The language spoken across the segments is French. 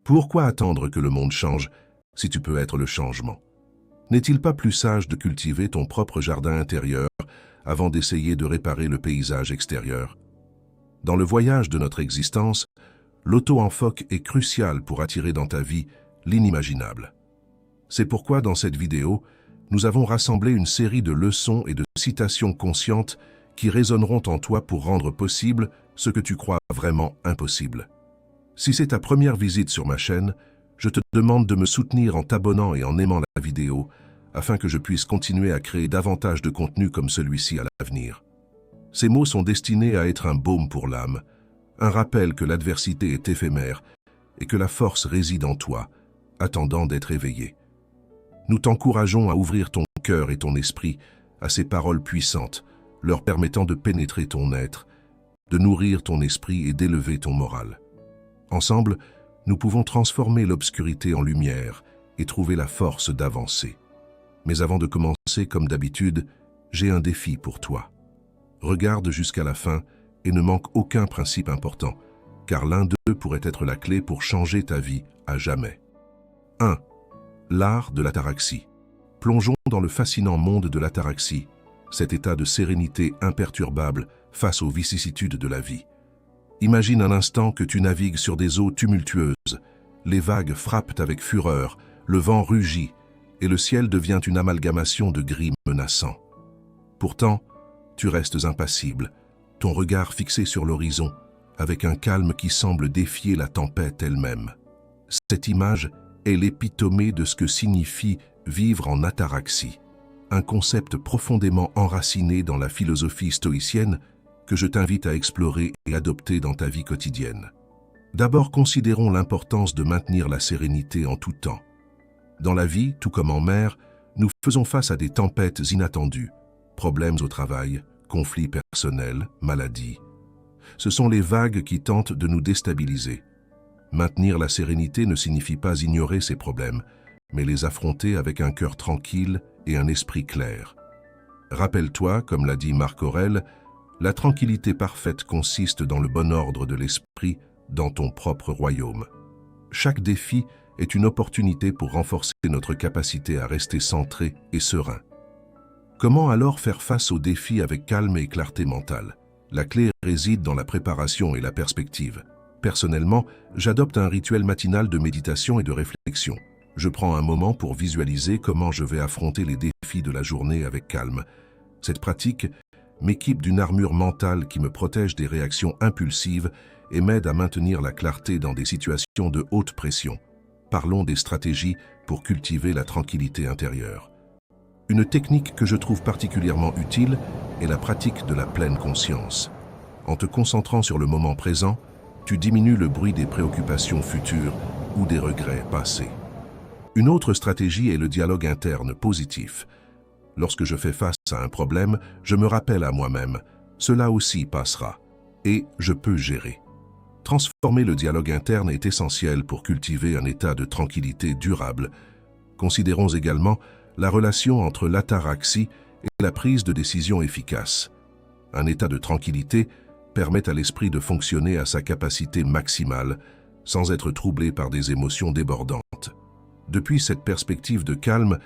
Pourquoi attendre que le monde change si tu peux être le changement? N'est-il pas plus sage de cultiver ton propre jardin intérieur avant d'essayer de réparer le paysage extérieur? Dans le voyage de notre existence, l'auto-enfoc est crucial pour attirer dans ta vie l'inimaginable. C'est pourquoi dans cette vidéo, nous avons rassemblé une série de leçons et de citations conscientes qui résonneront en toi pour rendre possible ce que tu crois vraiment impossible. Si c'est ta première visite sur ma chaîne, je te demande de me soutenir en t'abonnant et en aimant la vidéo afin que je puisse continuer à créer davantage de contenu comme celui-ci à l'avenir. Ces mots sont destinés à être un baume pour l'âme, un rappel que l'adversité est éphémère et que la force réside en toi, attendant d'être éveillée. Nous t'encourageons à ouvrir ton cœur et ton esprit à ces paroles puissantes, leur permettant de pénétrer ton être, de nourrir ton esprit et d'élever ton moral. Ensemble, nous pouvons transformer l'obscurité en lumière et trouver la force d'avancer. Mais avant de commencer, comme d'habitude, j'ai un défi pour toi. Regarde jusqu'à la fin et ne manque aucun principe important, car l'un d'eux pourrait être la clé pour changer ta vie à jamais. 1. L'art de l'ataraxie. Plongeons dans le fascinant monde de l'ataraxie, cet état de sérénité imperturbable face aux vicissitudes de la vie. Imagine un instant que tu navigues sur des eaux tumultueuses, les vagues frappent avec fureur, le vent rugit, et le ciel devient une amalgamation de gris menaçants. Pourtant, tu restes impassible, ton regard fixé sur l'horizon, avec un calme qui semble défier la tempête elle-même. Cette image est l'épitomée de ce que signifie vivre en ataraxie, un concept profondément enraciné dans la philosophie stoïcienne que je t'invite à explorer et adopter dans ta vie quotidienne. D'abord, considérons l'importance de maintenir la sérénité en tout temps. Dans la vie, tout comme en mer, nous faisons face à des tempêtes inattendues, problèmes au travail, conflits personnels, maladies. Ce sont les vagues qui tentent de nous déstabiliser. Maintenir la sérénité ne signifie pas ignorer ces problèmes, mais les affronter avec un cœur tranquille et un esprit clair. Rappelle-toi, comme l'a dit Marc Aurèle, la tranquillité parfaite consiste dans le bon ordre de l'esprit dans ton propre royaume. Chaque défi est une opportunité pour renforcer notre capacité à rester centré et serein. Comment alors faire face aux défis avec calme et clarté mentale? La clé réside dans la préparation et la perspective. Personnellement, j'adopte un rituel matinal de méditation et de réflexion. Je prends un moment pour visualiser comment je vais affronter les défis de la journée avec calme. Cette pratique m'équipe d'une armure mentale qui me protège des réactions impulsives et m'aide à maintenir la clarté dans des situations de haute pression. Parlons des stratégies pour cultiver la tranquillité intérieure. Une technique que je trouve particulièrement utile est la pratique de la pleine conscience. En te concentrant sur le moment présent, tu diminues le bruit des préoccupations futures ou des regrets passés. Une autre stratégie est le dialogue interne positif. Lorsque je fais face à un problème, je me rappelle à moi-même « cela aussi passera » et « je peux gérer ». Transformer le dialogue interne est essentiel pour cultiver un état de tranquillité durable. Considérons également la relation entre l'ataraxie et la prise de décision efficace. Un état de tranquillité permet à l'esprit de fonctionner à sa capacité maximale, sans être troublé par des émotions débordantes. Depuis cette perspective de calme,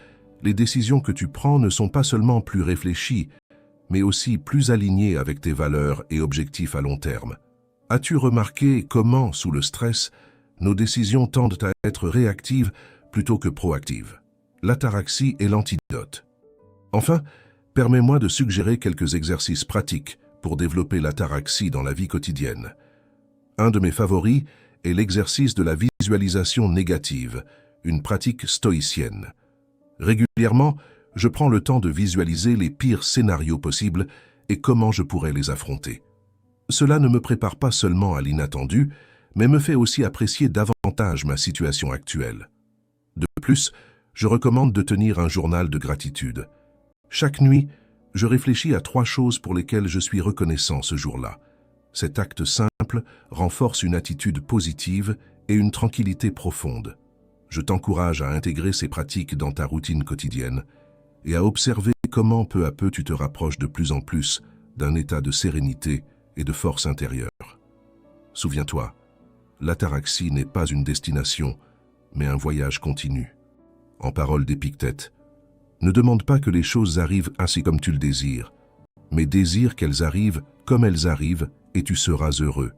les décisions que tu prends ne sont pas seulement plus réfléchies, mais aussi plus alignées avec tes valeurs et objectifs à long terme. As-tu remarqué comment, sous le stress, nos décisions tendent à être réactives plutôt que proactives? L'ataraxie est l'antidote. Enfin, permets-moi de suggérer quelques exercices pratiques pour développer l'ataraxie dans la vie quotidienne. Un de mes favoris est l'exercice de la visualisation négative, une pratique stoïcienne. Régulièrement, je prends le temps de visualiser les pires scénarios possibles et comment je pourrais les affronter. Cela ne me prépare pas seulement à l'inattendu, mais me fait aussi apprécier davantage ma situation actuelle. De plus, je recommande de tenir un journal de gratitude. Chaque nuit, je réfléchis à 3 choses pour lesquelles je suis reconnaissant ce jour-là. Cet acte simple renforce une attitude positive et une tranquillité profonde. Je t'encourage à intégrer ces pratiques dans ta routine quotidienne et à observer comment peu à peu tu te rapproches de plus en plus d'un état de sérénité et de force intérieure. Souviens-toi, l'ataraxie n'est pas une destination, mais un voyage continu. En paroles d'Épictète, ne demande pas que les choses arrivent ainsi comme tu le désires, mais désire qu'elles arrivent comme elles arrivent et tu seras heureux.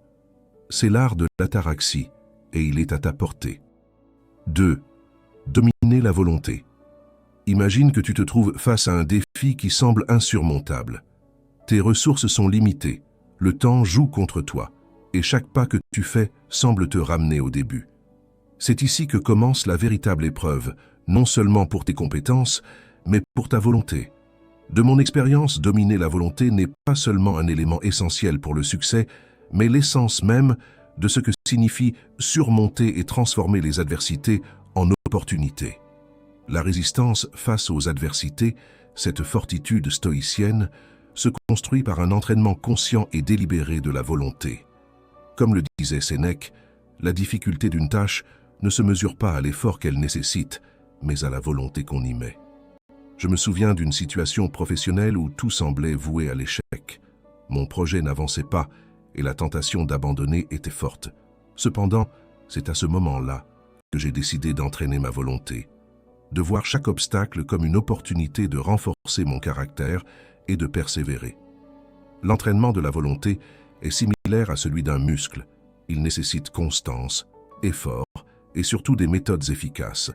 C'est l'art de l'ataraxie et il est à ta portée. 2. Dominer la volonté. Imagine que tu te trouves face à un défi qui semble insurmontable. Tes ressources sont limitées, le temps joue contre toi, et chaque pas que tu fais semble te ramener au début. C'est ici que commence la véritable épreuve, non seulement pour tes compétences, mais pour ta volonté. De mon expérience, dominer la volonté n'est pas seulement un élément essentiel pour le succès, mais l'essence même de ce que signifie surmonter et transformer les adversités en opportunités. La résistance face aux adversités, cette fortitude stoïcienne, se construit par un entraînement conscient et délibéré de la volonté. Comme le disait Sénèque, la difficulté d'une tâche ne se mesure pas à l'effort qu'elle nécessite, mais à la volonté qu'on y met. Je me souviens d'une situation professionnelle où tout semblait voué à l'échec. Mon projet n'avançait pas et la tentation d'abandonner était forte. Cependant, c'est à ce moment-là que j'ai décidé d'entraîner ma volonté, de voir chaque obstacle comme une opportunité de renforcer mon caractère et de persévérer. L'entraînement de la volonté est similaire à celui d'un muscle. Il nécessite constance, effort et surtout des méthodes efficaces.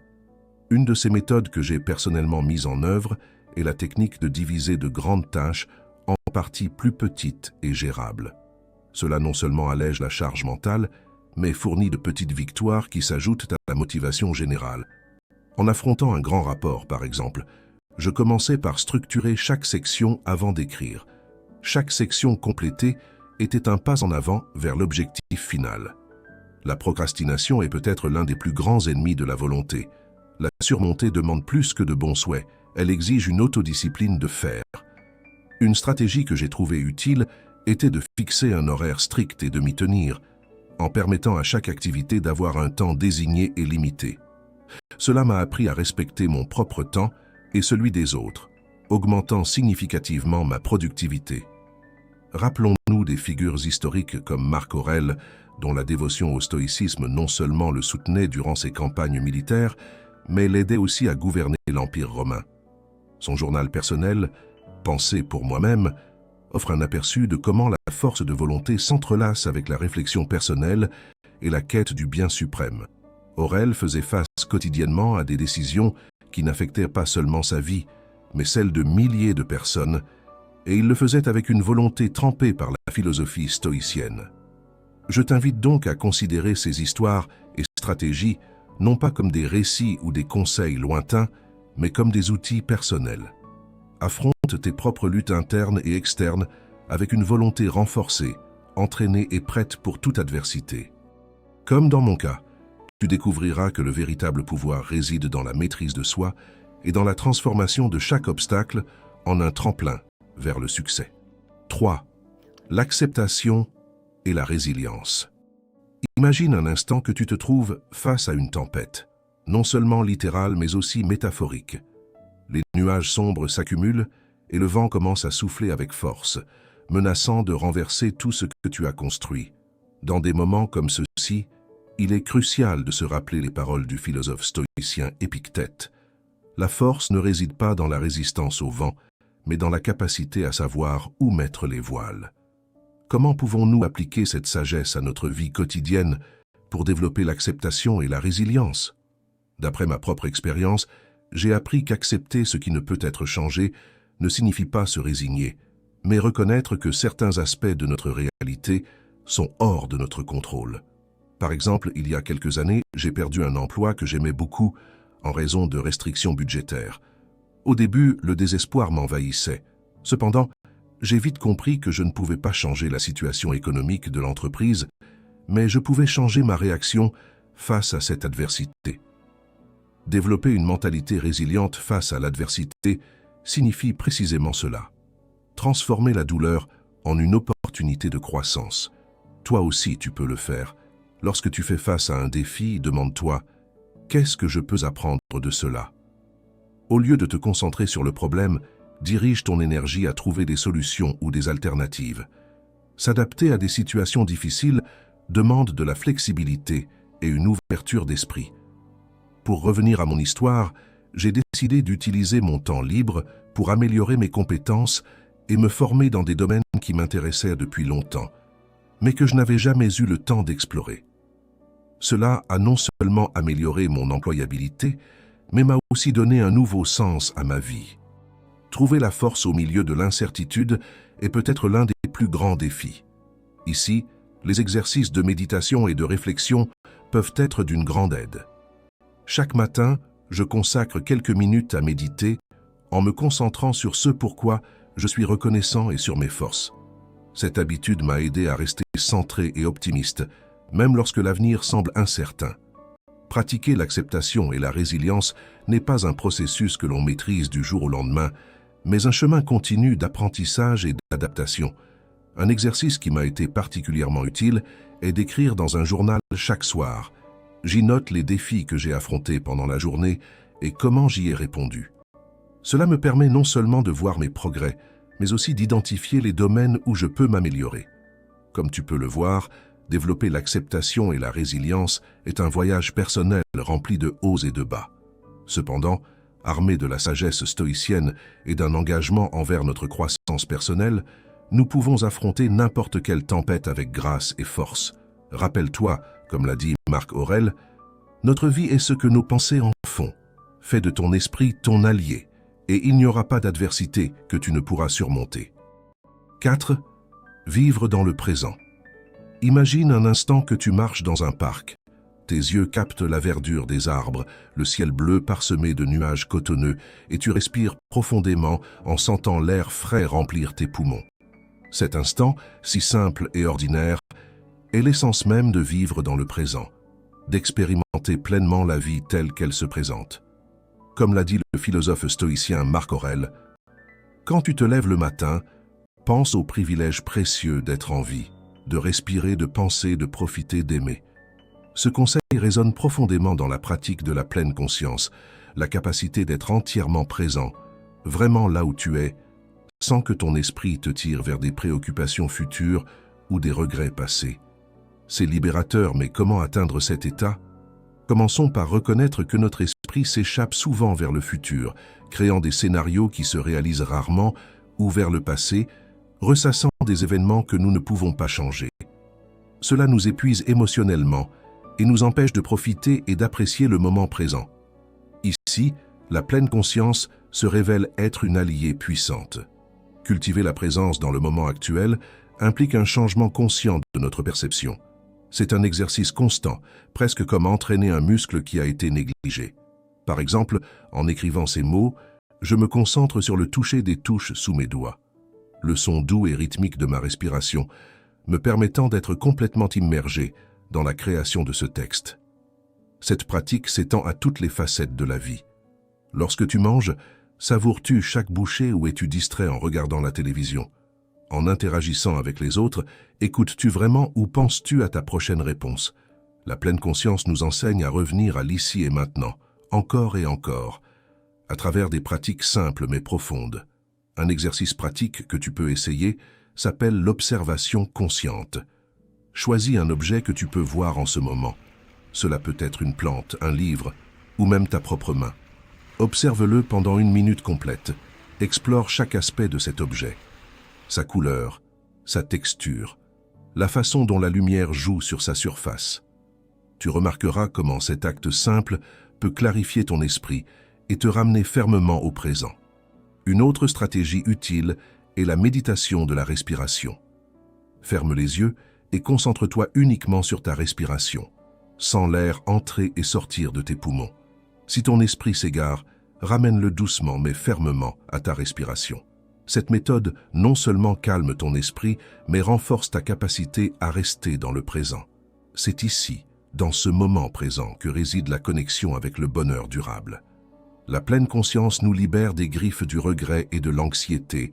Une de ces méthodes que j'ai personnellement mise en œuvre est la technique de diviser de grandes tâches en parties plus petites et gérables. Cela non seulement allège la charge mentale, mais fournit de petites victoires qui s'ajoutent à la motivation générale. En affrontant un grand rapport, par exemple, je commençais par structurer chaque section avant d'écrire. Chaque section complétée était un pas en avant vers l'objectif final. La procrastination est peut-être l'un des plus grands ennemis de la volonté. La surmonter demande plus que de bons souhaits, elle exige une autodiscipline de fer. Une stratégie que j'ai trouvée utile était de fixer un horaire strict et de m'y tenir, en permettant à chaque activité d'avoir un temps désigné et limité. Cela m'a appris à respecter mon propre temps et celui des autres, augmentant significativement ma productivité. Rappelons-nous des figures historiques comme Marc Aurèle, dont la dévotion au stoïcisme non seulement le soutenait durant ses campagnes militaires, mais l'aidait aussi à gouverner l'Empire romain. Son journal personnel, Pensée pour moi-même, offre un aperçu de comment la force de volonté s'entrelace avec la réflexion personnelle et la quête du bien suprême. Aurèle faisait face quotidiennement à des décisions qui n'affectaient pas seulement sa vie, mais celle de milliers de personnes, et il le faisait avec une volonté trempée par la philosophie stoïcienne. Je t'invite donc à considérer ces histoires et stratégies non pas comme des récits ou des conseils lointains, mais comme des outils personnels. Affronte tes propres luttes internes et externes avec une volonté renforcée, entraînée et prête pour toute adversité. Comme dans mon cas, tu découvriras que le véritable pouvoir réside dans la maîtrise de soi et dans la transformation de chaque obstacle en un tremplin vers le succès. 3. L'acceptation et la résilience. Imagine un instant que tu te trouves face à une tempête, non seulement littérale mais aussi métaphorique. Les nuages sombres s'accumulent et le vent commence à souffler avec force, menaçant de renverser tout ce que tu as construit. Dans des moments comme ceux-ci, il est crucial de se rappeler les paroles du philosophe stoïcien Épictète. La force ne réside pas dans la résistance au vent, mais dans la capacité à savoir où mettre les voiles. Comment pouvons-nous appliquer cette sagesse à notre vie quotidienne pour développer l'acceptation et la résilience? D'après ma propre expérience, j'ai appris qu'accepter ce qui ne peut être changé ne signifie pas se résigner, mais reconnaître que certains aspects de notre réalité sont hors de notre contrôle. Par exemple, il y a quelques années, j'ai perdu un emploi que j'aimais beaucoup en raison de restrictions budgétaires. Au début, le désespoir m'envahissait. Cependant, j'ai vite compris que je ne pouvais pas changer la situation économique de l'entreprise, mais je pouvais changer ma réaction face à cette adversité. Développer une mentalité résiliente face à l'adversité signifie précisément cela. Transformer la douleur en une opportunité de croissance. Toi aussi, tu peux le faire. Lorsque tu fais face à un défi, demande-toi « Qu'est-ce que je peux apprendre de cela ?» Au lieu de te concentrer sur le problème, dirige ton énergie à trouver des solutions ou des alternatives. S'adapter à des situations difficiles demande de la flexibilité et une ouverture d'esprit. Pour revenir à mon histoire, j'ai décidé d'utiliser mon temps libre pour améliorer mes compétences et me former dans des domaines qui m'intéressaient depuis longtemps, mais que je n'avais jamais eu le temps d'explorer. Cela a non seulement amélioré mon employabilité, mais m'a aussi donné un nouveau sens à ma vie. Trouver la force au milieu de l'incertitude est peut-être l'un des plus grands défis. Ici, les exercices de méditation et de réflexion peuvent être d'une grande aide. Chaque matin, je consacre quelques minutes à méditer en me concentrant sur ce pourquoi je suis reconnaissant et sur mes forces. Cette habitude m'a aidé à rester centré et optimiste, même lorsque l'avenir semble incertain. Pratiquer l'acceptation et la résilience n'est pas un processus que l'on maîtrise du jour au lendemain, mais un chemin continu d'apprentissage et d'adaptation. Un exercice qui m'a été particulièrement utile est d'écrire dans un journal chaque soir. J'y note les défis que j'ai affrontés pendant la journée et comment j'y ai répondu. Cela me permet non seulement de voir mes progrès, mais aussi d'identifier les domaines où je peux m'améliorer. Comme tu peux le voir, développer l'acceptation et la résilience est un voyage personnel rempli de hauts et de bas. Cependant, armé de la sagesse stoïcienne et d'un engagement envers notre croissance personnelle, nous pouvons affronter n'importe quelle tempête avec grâce et force. Rappelle-toi, comme l'a dit Marc Aurèle, « Notre vie est ce que nos pensées en font. Fais de ton esprit ton allié, et il n'y aura pas d'adversité que tu ne pourras surmonter. » 4. Vivre dans le présent. Imagine un instant que tu marches dans un parc. Tes yeux captent la verdure des arbres, le ciel bleu parsemé de nuages cotonneux, et tu respires profondément en sentant l'air frais remplir tes poumons. Cet instant, si simple et ordinaire, est l'essence même de vivre dans le présent, d'expérimenter pleinement la vie telle qu'elle se présente. Comme l'a dit le philosophe stoïcien Marc Aurèle, « Quand tu te lèves le matin, pense au privilège précieux d'être en vie, de respirer, de penser, de profiter, d'aimer. » Ce conseil résonne profondément dans la pratique de la pleine conscience, la capacité d'être entièrement présent, vraiment là où tu es, sans que ton esprit te tire vers des préoccupations futures ou des regrets passés. C'est libérateur, mais comment atteindre cet état? Commençons par reconnaître que notre esprit s'échappe souvent vers le futur, créant des scénarios qui se réalisent rarement, ou vers le passé, ressassant des événements que nous ne pouvons pas changer. Cela nous épuise émotionnellement et nous empêche de profiter et d'apprécier le moment présent. Ici, la pleine conscience se révèle être une alliée puissante. Cultiver la présence dans le moment actuel implique un changement conscient de notre perception. C'est un exercice constant, presque comme entraîner un muscle qui a été négligé. Par exemple, en écrivant ces mots, je me concentre sur le toucher des touches sous mes doigts. Le son doux et rythmique de ma respiration, me permettant d'être complètement immergé dans la création de ce texte. Cette pratique s'étend à toutes les facettes de la vie. Lorsque tu manges, savoures-tu chaque bouchée ou es-tu distrait en regardant la télévision? En interagissant avec les autres, écoutes-tu vraiment ou penses-tu à ta prochaine réponse? La pleine conscience nous enseigne à revenir à l'ici et maintenant, encore et encore, à travers des pratiques simples mais profondes. Un exercice pratique que tu peux essayer s'appelle l'observation consciente. Choisis un objet que tu peux voir en ce moment. Cela peut être une plante, un livre, ou même ta propre main. Observe-le pendant 1 minute complète. Explore chaque aspect de cet objet. Sa couleur, sa texture, la façon dont la lumière joue sur sa surface. Tu remarqueras comment cet acte simple peut clarifier ton esprit et te ramener fermement au présent. Une autre stratégie utile est la méditation de la respiration. Ferme les yeux et concentre-toi uniquement sur ta respiration, sans l'air entrer et sortir de tes poumons. Si ton esprit s'égare, ramène-le doucement mais fermement à ta respiration. Cette méthode non seulement calme ton esprit, mais renforce ta capacité à rester dans le présent. C'est ici, dans ce moment présent, que réside la connexion avec le bonheur durable. La pleine conscience nous libère des griffes du regret et de l'anxiété,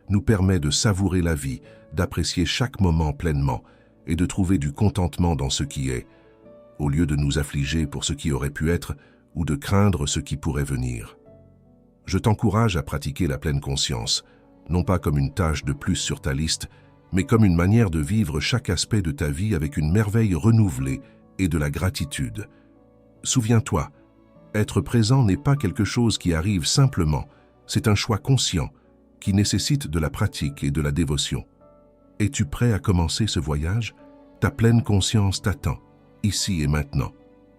nous permet de savourer la vie, d'apprécier chaque moment pleinement et de trouver du contentement dans ce qui est, au lieu de nous affliger pour ce qui aurait pu être ou de craindre ce qui pourrait venir. Je t'encourage à pratiquer la pleine conscience, non pas comme une tâche de plus sur ta liste, mais comme une manière de vivre chaque aspect de ta vie avec une merveille renouvelée et de la gratitude. Souviens-toi, être présent n'est pas quelque chose qui arrive simplement, c'est un choix conscient qui nécessite de la pratique et de la dévotion. Es-tu prêt à commencer ce voyage? Ta pleine conscience t'attend, ici et maintenant,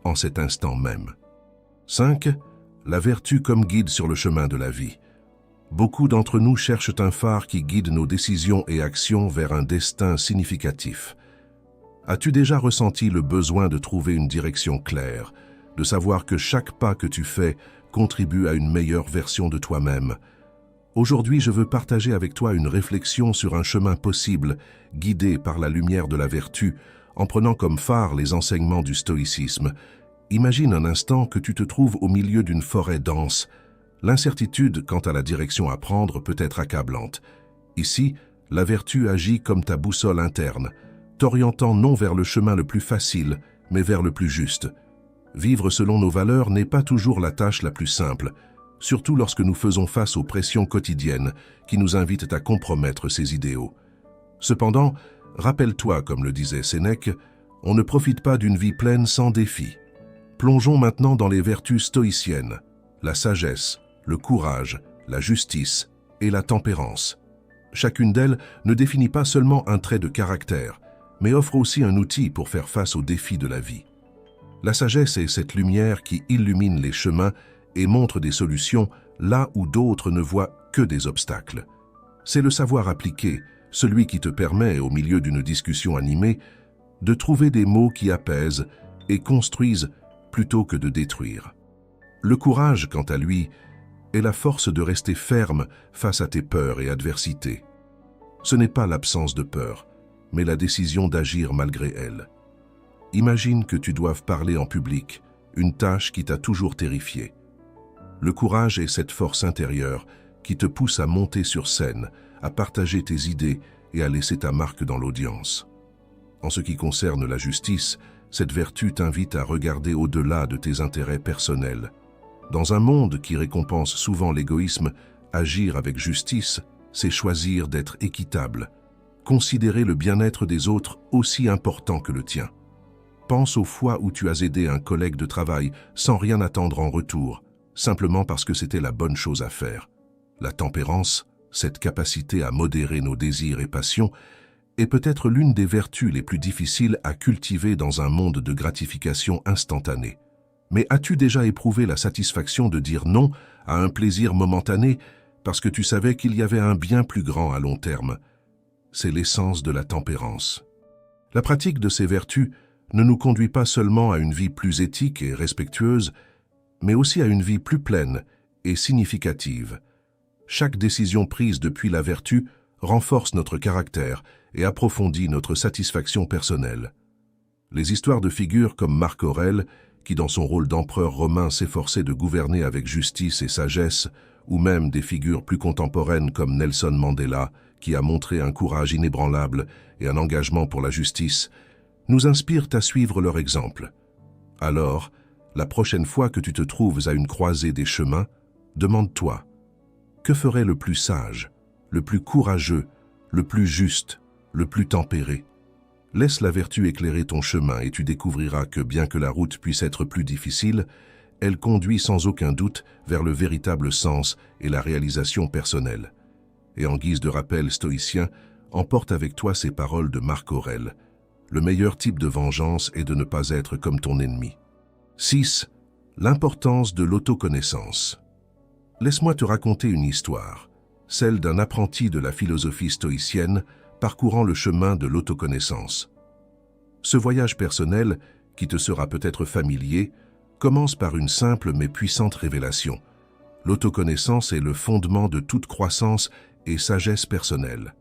en cet instant même. 5. La vertu comme guide sur le chemin de la vie. Beaucoup d'entre nous cherchent un phare qui guide nos décisions et actions vers un destin significatif. As-tu déjà ressenti le besoin de trouver une direction claire, de savoir que chaque pas que tu fais contribue à une meilleure version de toi-même? Aujourd'hui, je veux partager avec toi une réflexion sur un chemin possible, guidé par la lumière de la vertu, en prenant comme phare les enseignements du stoïcisme. Imagine un instant que tu te trouves au milieu d'une forêt dense. L'incertitude quant à la direction à prendre peut être accablante. Ici, la vertu agit comme ta boussole interne, t'orientant non vers le chemin le plus facile, mais vers le plus juste. Vivre selon nos valeurs n'est pas toujours la tâche la plus simple, surtout lorsque nous faisons face aux pressions quotidiennes qui nous invitent à compromettre ces idéaux. Cependant, rappelle-toi, comme le disait Sénèque, on ne profite pas d'une vie pleine sans défis. Plongeons maintenant dans les vertus stoïciennes, la sagesse, le courage, la justice et la tempérance. Chacune d'elles ne définit pas seulement un trait de caractère, mais offre aussi un outil pour faire face aux défis de la vie. La sagesse est cette lumière qui illumine les chemins et montre des solutions là où d'autres ne voient que des obstacles. C'est le savoir appliqué, celui qui te permet, au milieu d'une discussion animée, de trouver des mots qui apaisent et construisent plutôt que de détruire. Le courage, quant à lui, est la force de rester ferme face à tes peurs et adversités. Ce n'est pas l'absence de peur, mais la décision d'agir malgré elle. Imagine que tu doives parler en public, une tâche qui t'a toujours terrifié. Le courage est cette force intérieure qui te pousse à monter sur scène, à partager tes idées et à laisser ta marque dans l'audience. En ce qui concerne la justice, cette vertu t'invite à regarder au-delà de tes intérêts personnels. Dans un monde qui récompense souvent l'égoïsme, agir avec justice, c'est choisir d'être équitable, considérer le bien-être des autres aussi important que le tien. Pense aux fois où tu as aidé un collègue de travail sans rien attendre en retour, simplement parce que c'était la bonne chose à faire. La tempérance, cette capacité à modérer nos désirs et passions, est peut-être l'une des vertus les plus difficiles à cultiver dans un monde de gratification instantanée. Mais as-tu déjà éprouvé la satisfaction de dire non à un plaisir momentané parce que tu savais qu'il y avait un bien plus grand à long terme? C'est l'essence de la tempérance. La pratique de ces vertus ne nous conduit pas seulement à une vie plus éthique et respectueuse, mais aussi à une vie plus pleine et significative. Chaque décision prise depuis la vertu renforce notre caractère et approfondit notre satisfaction personnelle. Les histoires de figures comme Marc Aurèle, qui dans son rôle d'empereur romain s'efforçait de gouverner avec justice et sagesse, ou même des figures plus contemporaines comme Nelson Mandela, qui a montré un courage inébranlable et un engagement pour la justice, nous inspirent à suivre leur exemple. Alors, la prochaine fois que tu te trouves à une croisée des chemins, demande-toi, que ferait le plus sage, le plus courageux, le plus juste, le plus tempéré? Laisse la vertu éclairer ton chemin et tu découvriras que bien que la route puisse être plus difficile, elle conduit sans aucun doute vers le véritable sens et la réalisation personnelle. Et en guise de rappel stoïcien, emporte avec toi ces paroles de Marc Aurèle. Le meilleur type de vengeance est de ne pas être comme ton ennemi. 6. L'importance de l'autoconnaissance. Laisse-moi te raconter une histoire, celle d'un apprenti de la philosophie stoïcienne parcourant le chemin de l'autoconnaissance. Ce voyage personnel, qui te sera peut-être familier, commence par une simple mais puissante révélation. L'autoconnaissance est le fondement de toute croissance et sagesse personnelle.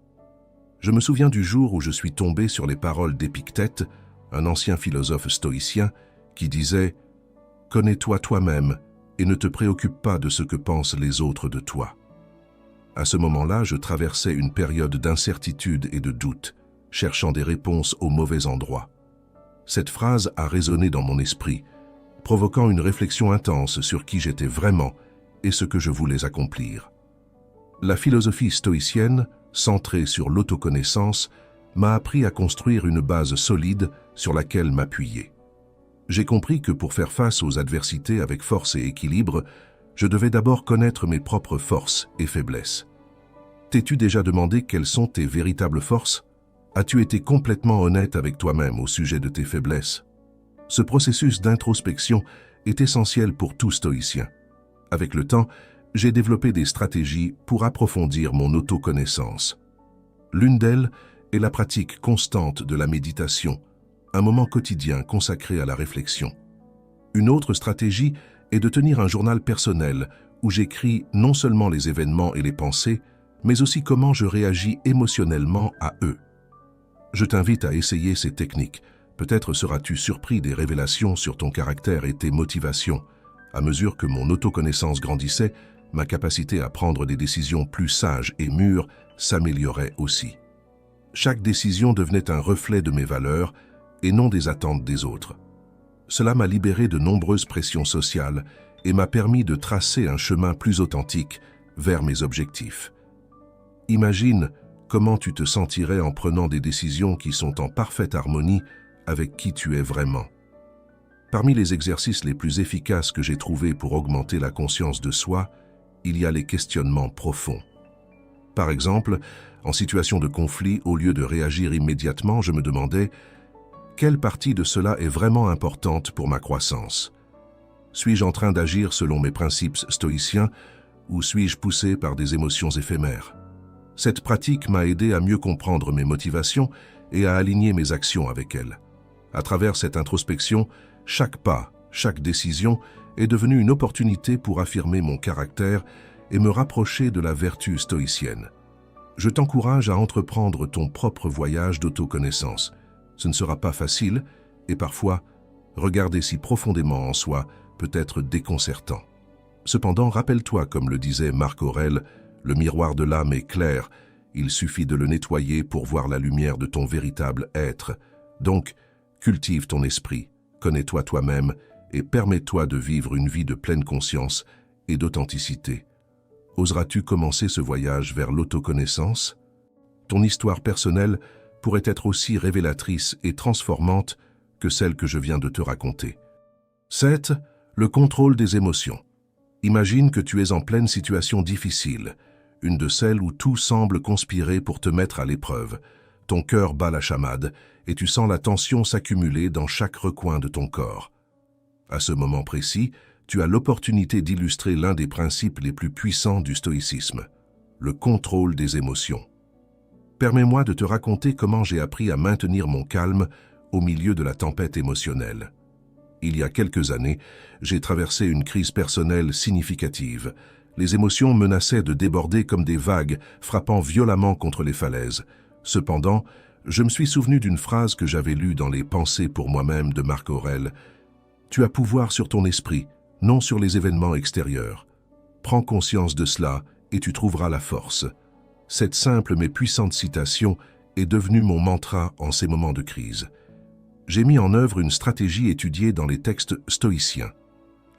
Je me souviens du jour où je suis tombé sur les paroles d'Épictète, un ancien philosophe stoïcien, qui disait « Connais-toi toi-même et ne te préoccupe pas de ce que pensent les autres de toi ». À ce moment-là, je traversais une période d'incertitude et de doute, cherchant des réponses au mauvais endroit. Cette phrase a résonné dans mon esprit, provoquant une réflexion intense sur qui j'étais vraiment et ce que je voulais accomplir. La philosophie stoïcienne, centrée sur l'autoconnaissance, m'a appris à construire une base solide sur laquelle m'appuyer. J'ai compris que pour faire face aux adversités avec force et équilibre, je devais d'abord connaître mes propres forces et faiblesses. T'es-tu déjà demandé quelles sont tes véritables forces? As-tu été complètement honnête avec toi-même au sujet de tes faiblesses? Ce processus d'introspection est essentiel pour tout stoïcien. Avec le temps, j'ai développé des stratégies pour approfondir mon autoconnaissance. L'une d'elles est la pratique constante de la méditation, un moment quotidien consacré à la réflexion. Une autre stratégie est de tenir un journal personnel où j'écris non seulement les événements et les pensées, mais aussi comment je réagis émotionnellement à eux. Je t'invite à essayer ces techniques. Peut-être seras-tu surpris des révélations sur ton caractère et tes motivations. À mesure que mon autoconnaissance grandissait, ma capacité à prendre des décisions plus sages et mûres s'améliorait aussi. Chaque décision devenait un reflet de mes valeurs et non des attentes des autres. Cela m'a libéré de nombreuses pressions sociales et m'a permis de tracer un chemin plus authentique vers mes objectifs. Imagine comment tu te sentirais en prenant des décisions qui sont en parfaite harmonie avec qui tu es vraiment. Parmi les exercices les plus efficaces que j'ai trouvés pour augmenter la conscience de soi, il y a les questionnements profonds. Par exemple, en situation de conflit, au lieu de réagir immédiatement, je me demandais « Quelle partie de cela est vraiment importante pour ma croissance? Suis-je en train d'agir selon mes principes stoïciens ou suis-je poussé par des émotions éphémères ?» Cette pratique m'a aidé à mieux comprendre mes motivations et à aligner mes actions avec elles. À travers cette introspection, chaque pas, chaque décision est devenue une opportunité pour affirmer mon caractère et me rapprocher de la vertu stoïcienne. Je t'encourage à entreprendre ton propre voyage d'autoconnaissance. Ce ne sera pas facile et parfois, regarder si profondément en soi peut être déconcertant. Cependant, rappelle-toi, comme le disait Marc Aurèle, le miroir de l'âme est clair, il suffit de le nettoyer pour voir la lumière de ton véritable être. Donc, cultive ton esprit, connais-toi toi-même et permets-toi de vivre une vie de pleine conscience et d'authenticité. Oseras-tu commencer ce voyage vers l'autoconnaissance? Ton histoire personnelle pourrait être aussi révélatrice et transformante que celle que je viens de te raconter. 7. Le contrôle des émotions. Imagine que tu es en pleine situation difficile, une de celles où tout semble conspirer pour te mettre à l'épreuve. Ton cœur bat la chamade et tu sens la tension s'accumuler dans chaque recoin de ton corps. À ce moment précis, tu as l'opportunité d'illustrer l'un des principes les plus puissants du stoïcisme, le contrôle des émotions. Permets-moi de te raconter comment j'ai appris à maintenir mon calme au milieu de la tempête émotionnelle. Il y a quelques années, j'ai traversé une crise personnelle significative. Les émotions menaçaient de déborder comme des vagues, frappant violemment contre les falaises. Cependant, je me suis souvenu d'une phrase que j'avais lue dans les Pensées pour moi-même de Marc Aurèle. « Tu as pouvoir sur ton esprit, non sur les événements extérieurs. Prends conscience de cela et tu trouveras la force. » Cette simple mais puissante citation est devenue mon mantra en ces moments de crise. J'ai mis en œuvre une stratégie étudiée dans les textes stoïciens.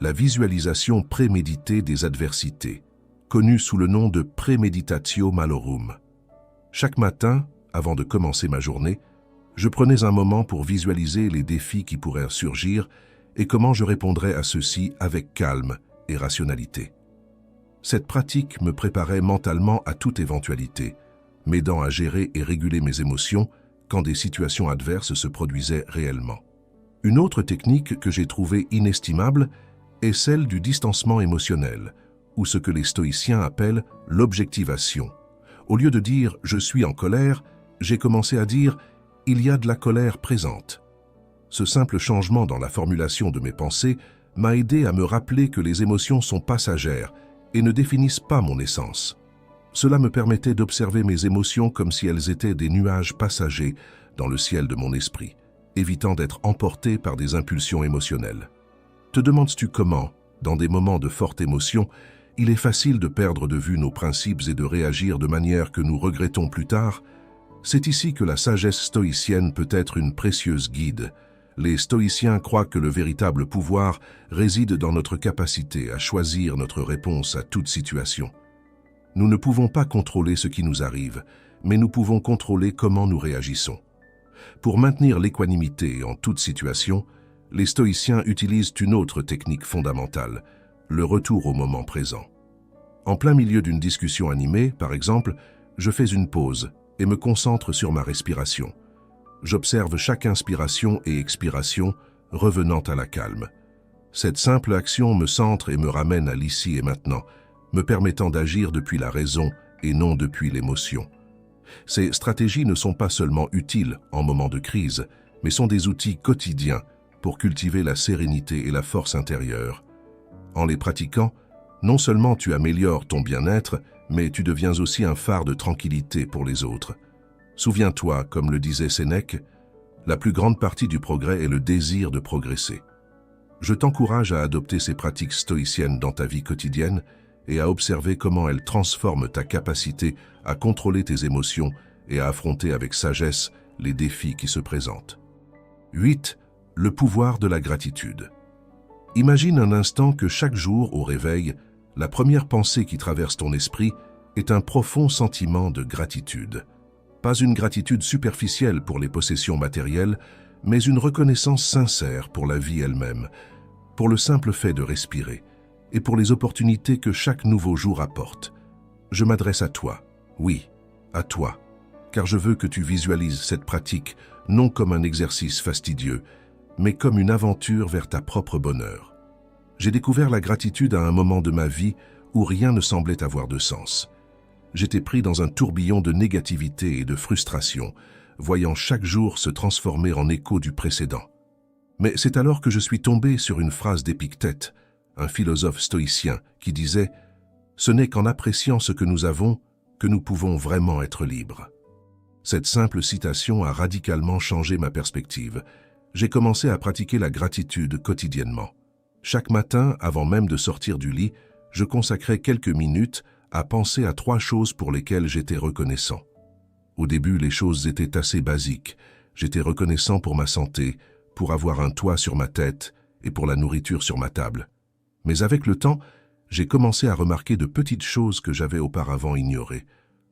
La visualisation préméditée des adversités, connue sous le nom de Praemeditatio Malorum. Chaque matin, avant de commencer ma journée, je prenais un moment pour visualiser les défis qui pourraient surgir et comment je répondrais à ceux-ci avec calme et rationalité. Cette pratique me préparait mentalement à toute éventualité, m'aidant à gérer et réguler mes émotions quand des situations adverses se produisaient réellement. Une autre technique que j'ai trouvée inestimable est celle du distancement émotionnel, ou ce que les stoïciens appellent l'objectivation. Au lieu de dire « je suis en colère », j'ai commencé à dire « il y a de la colère présente ». Ce simple changement dans la formulation de mes pensées m'a aidé à me rappeler que les émotions sont passagères et ne définissent pas mon essence. Cela me permettait d'observer mes émotions comme si elles étaient des nuages passagers dans le ciel de mon esprit, évitant d'être emporté par des impulsions émotionnelles. Te demandes-tu comment, dans des moments de forte émotion, il est facile de perdre de vue nos principes et de réagir de manière que nous regrettons plus tard? C'est ici que la sagesse stoïcienne peut être une précieuse guide. Les stoïciens croient que le véritable pouvoir réside dans notre capacité à choisir notre réponse à toute situation. Nous ne pouvons pas contrôler ce qui nous arrive, mais nous pouvons contrôler comment nous réagissons. Pour maintenir l'équanimité en toute situation, les stoïciens utilisent une autre technique fondamentale, le retour au moment présent. En plein milieu d'une discussion animée, par exemple, je fais une pause et me concentre sur ma respiration. J'observe chaque inspiration et expiration revenant à la calme. Cette simple action me centre et me ramène à l'ici et maintenant, me permettant d'agir depuis la raison et non depuis l'émotion. Ces stratégies ne sont pas seulement utiles en moment de crise, mais sont des outils quotidiens pour cultiver la sérénité et la force intérieure. En les pratiquant, non seulement tu améliores ton bien-être, mais tu deviens aussi un phare de tranquillité pour les autres. Souviens-toi, comme le disait Sénèque, la plus grande partie du progrès est le désir de progresser. Je t'encourage à adopter ces pratiques stoïciennes dans ta vie quotidienne et à observer comment elles transforment ta capacité à contrôler tes émotions et à affronter avec sagesse les défis qui se présentent. 8. Le pouvoir de la gratitude. Imagine un instant que chaque jour, au réveil, la première pensée qui traverse ton esprit est un profond sentiment de gratitude. Pas une gratitude superficielle pour les possessions matérielles, mais une reconnaissance sincère pour la vie elle-même, pour le simple fait de respirer, et pour les opportunités que chaque nouveau jour apporte. Je m'adresse à toi, oui, à toi, car je veux que tu visualises cette pratique non comme un exercice fastidieux, mais comme une aventure vers ta propre bonheur. J'ai découvert la gratitude à un moment de ma vie où rien ne semblait avoir de sens. J'étais pris dans un tourbillon de négativité et de frustration, voyant chaque jour se transformer en écho du précédent. Mais c'est alors que je suis tombé sur une phrase d'Épictète, un philosophe stoïcien, qui disait « Ce n'est qu'en appréciant ce que nous avons que nous pouvons vraiment être libres ». Cette simple citation a radicalement changé ma perspective. J'ai commencé à pratiquer la gratitude quotidiennement. Chaque matin, avant même de sortir du lit, je consacrais quelques minutes à penser à 3 choses pour lesquelles j'étais reconnaissant. Au début, les choses étaient assez basiques. J'étais reconnaissant pour ma santé, pour avoir un toit sur ma tête et pour la nourriture sur ma table. Mais avec le temps, j'ai commencé à remarquer de petites choses que j'avais auparavant ignorées.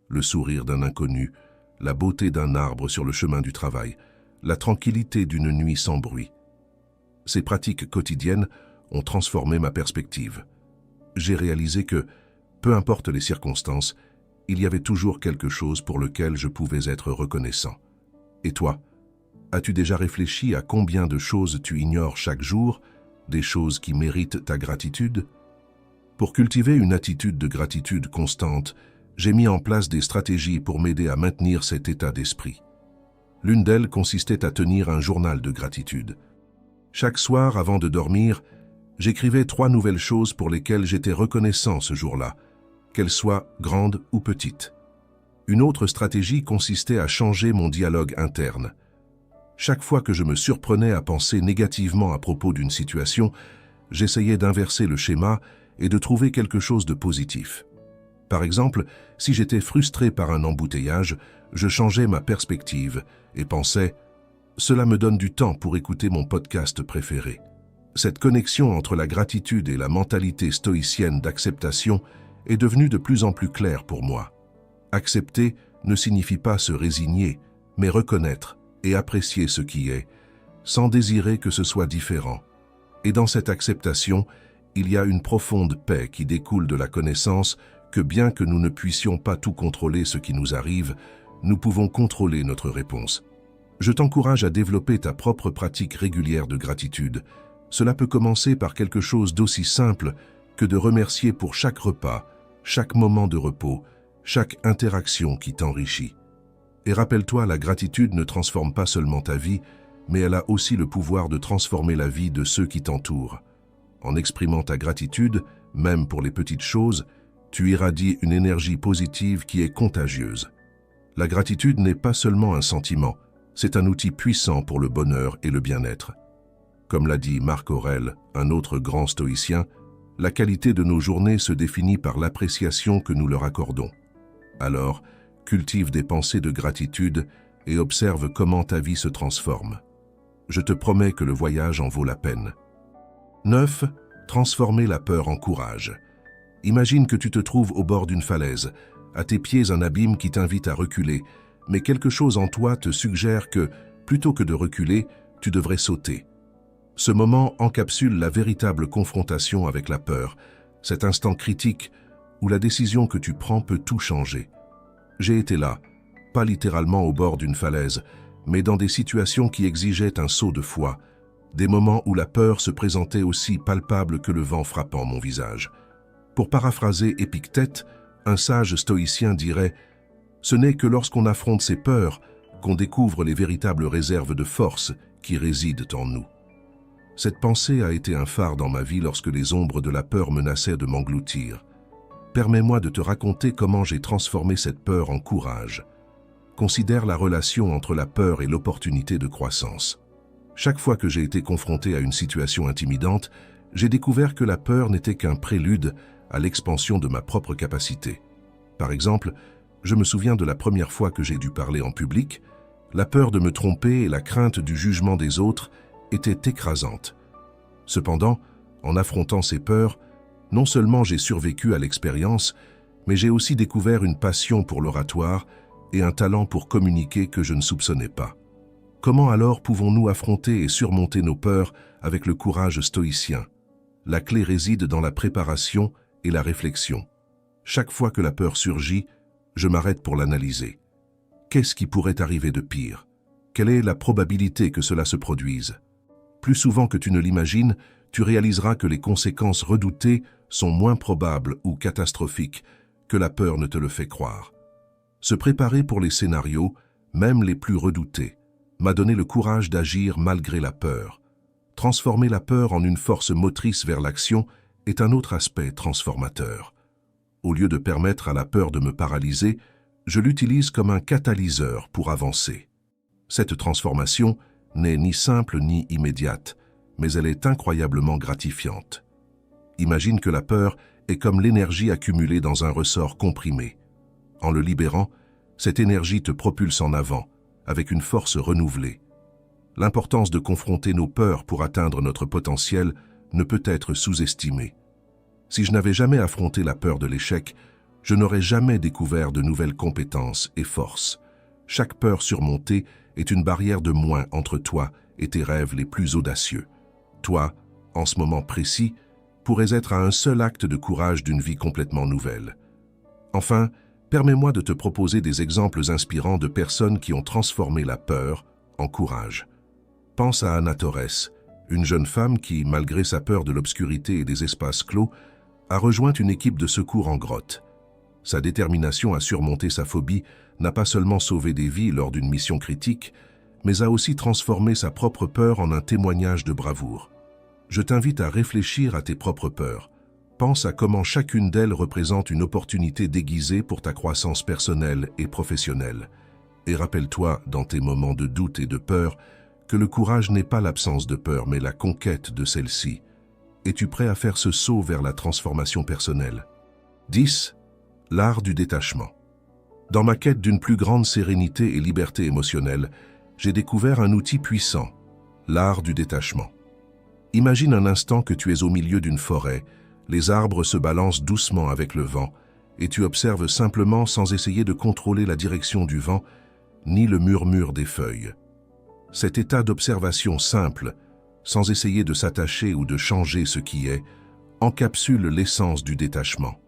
Le sourire d'un inconnu, la beauté d'un arbre sur le chemin du travail, la tranquillité d'une nuit sans bruit. Ces pratiques quotidiennes ont transformé ma perspective. J'ai réalisé que, peu importe les circonstances, il y avait toujours quelque chose pour lequel je pouvais être reconnaissant. Et toi, as-tu déjà réfléchi à combien de choses tu ignores chaque jour, des choses qui méritent ta gratitude? Pour cultiver une attitude de gratitude constante, j'ai mis en place des stratégies pour m'aider à maintenir cet état d'esprit. L'une d'elles consistait à tenir un journal de gratitude. Chaque soir, avant de dormir, j'écrivais 3 nouvelles choses pour lesquelles j'étais reconnaissant ce jour-là, qu'elles soient grandes ou petites. Une autre stratégie consistait à changer mon dialogue interne. Chaque fois que je me surprenais à penser négativement à propos d'une situation, j'essayais d'inverser le schéma et de trouver quelque chose de positif. Par exemple, si j'étais frustré par un embouteillage, je changeais ma perspective et pensais « Cela me donne du temps pour écouter mon podcast préféré ». Cette connexion entre la gratitude et la mentalité stoïcienne d'acceptation est devenue de plus en plus claire pour moi. Accepter ne signifie pas se résigner, mais reconnaître et apprécier ce qui est, sans désirer que ce soit différent. Et dans cette acceptation, il y a une profonde paix qui découle de la connaissance que bien que nous ne puissions pas tout contrôler ce qui nous arrive, nous pouvons contrôler notre réponse. Je t'encourage à développer ta propre pratique régulière de gratitude. Cela peut commencer par quelque chose d'aussi simple que de remercier pour chaque repas, chaque moment de repos, chaque interaction qui t'enrichit. Et rappelle-toi, la gratitude ne transforme pas seulement ta vie, mais elle a aussi le pouvoir de transformer la vie de ceux qui t'entourent. En exprimant ta gratitude, même pour les petites choses, tu irradies une énergie positive qui est contagieuse. La gratitude n'est pas seulement un sentiment, c'est un outil puissant pour le bonheur et le bien-être. Comme l'a dit Marc Aurèle, un autre grand stoïcien, la qualité de nos journées se définit par l'appréciation que nous leur accordons. Alors, cultive des pensées de gratitude et observe comment ta vie se transforme. Je te promets que le voyage en vaut la peine. 9. Transformer la peur en courage. Imagine que tu te trouves au bord d'une falaise, à tes pieds un abîme qui t'invite à reculer, mais quelque chose en toi te suggère que, plutôt que de reculer, tu devrais sauter. Ce moment encapsule la véritable confrontation avec la peur, cet instant critique où la décision que tu prends peut tout changer. J'ai été là, pas littéralement au bord d'une falaise, mais dans des situations qui exigeaient un saut de foi, des moments où la peur se présentait aussi palpable que le vent frappant mon visage. Pour paraphraser Épictète, un sage stoïcien dirait « Ce n'est que lorsqu'on affronte ses peurs qu'on découvre les véritables réserves de force qui résident en nous. » Cette pensée a été un phare dans ma vie lorsque les ombres de la peur menaçaient de m'engloutir. Permets-moi de te raconter comment j'ai transformé cette peur en courage. Considère la relation entre la peur et l'opportunité de croissance. Chaque fois que j'ai été confronté à une situation intimidante, j'ai découvert que la peur n'était qu'un prélude à l'expansion de ma propre capacité. Par exemple, je me souviens de la première fois que j'ai dû parler en public, la peur de me tromper et la crainte du jugement des autres étaient écrasantes. Cependant, en affrontant ces peurs, non seulement j'ai survécu à l'expérience, mais j'ai aussi découvert une passion pour l'oratoire et un talent pour communiquer que je ne soupçonnais pas. Comment alors pouvons-nous affronter et surmonter nos peurs avec le courage stoïcien? La clé réside dans la préparation et la réflexion. Chaque fois que la peur surgit, je m'arrête pour l'analyser. Qu'est-ce qui pourrait arriver de pire? Quelle est la probabilité que cela se produise? Plus souvent que tu ne l'imagines, tu réaliseras que les conséquences redoutées sont moins probables ou catastrophiques que la peur ne te le fait croire. Se préparer pour les scénarios, même les plus redoutés, m'a donné le courage d'agir malgré la peur. Transformer la peur en une force motrice vers l'action est un autre aspect transformateur. Au lieu de permettre à la peur de me paralyser, je l'utilise comme un catalyseur pour avancer. Cette transformation n'est ni simple ni immédiate, mais elle est incroyablement gratifiante. Imagine que la peur est comme l'énergie accumulée dans un ressort comprimé. En le libérant, cette énergie te propulse en avant, avec une force renouvelée. L'importance de confronter nos peurs pour atteindre notre potentiel ne peut être sous-estimée. Si je n'avais jamais affronté la peur de l'échec, je n'aurais jamais découvert de nouvelles compétences et forces. Chaque peur surmontée est une barrière de moins entre toi et tes rêves les plus audacieux. Toi, en ce moment précis, pourrais être à un seul acte de courage d'une vie complètement nouvelle. Enfin, permets-moi de te proposer des exemples inspirants de personnes qui ont transformé la peur en courage. Pense à Anna Torres, une jeune femme qui, malgré sa peur de l'obscurité et des espaces clos, a rejoint une équipe de secours en grotte. Sa détermination à surmonter sa phobie n'a pas seulement sauvé des vies lors d'une mission critique, mais a aussi transformé sa propre peur en un témoignage de bravoure. Je t'invite à réfléchir à tes propres peurs. Pense à comment chacune d'elles représente une opportunité déguisée pour ta croissance personnelle et professionnelle. Et rappelle-toi, dans tes moments de doute et de peur, que le courage n'est pas l'absence de peur, mais la conquête de celle-ci. Es-tu prêt à faire ce saut vers la transformation personnelle? 10. L'art du détachement. Dans ma quête d'une plus grande sérénité et liberté émotionnelle, j'ai découvert un outil puissant, l'art du détachement. Imagine un instant que tu es au milieu d'une forêt, les arbres se balancent doucement avec le vent, et tu observes simplement sans essayer de contrôler la direction du vent, ni le murmure des feuilles. Cet état d'observation simple, sans essayer de s'attacher ou de changer ce qui est, encapsule l'essence du détachement.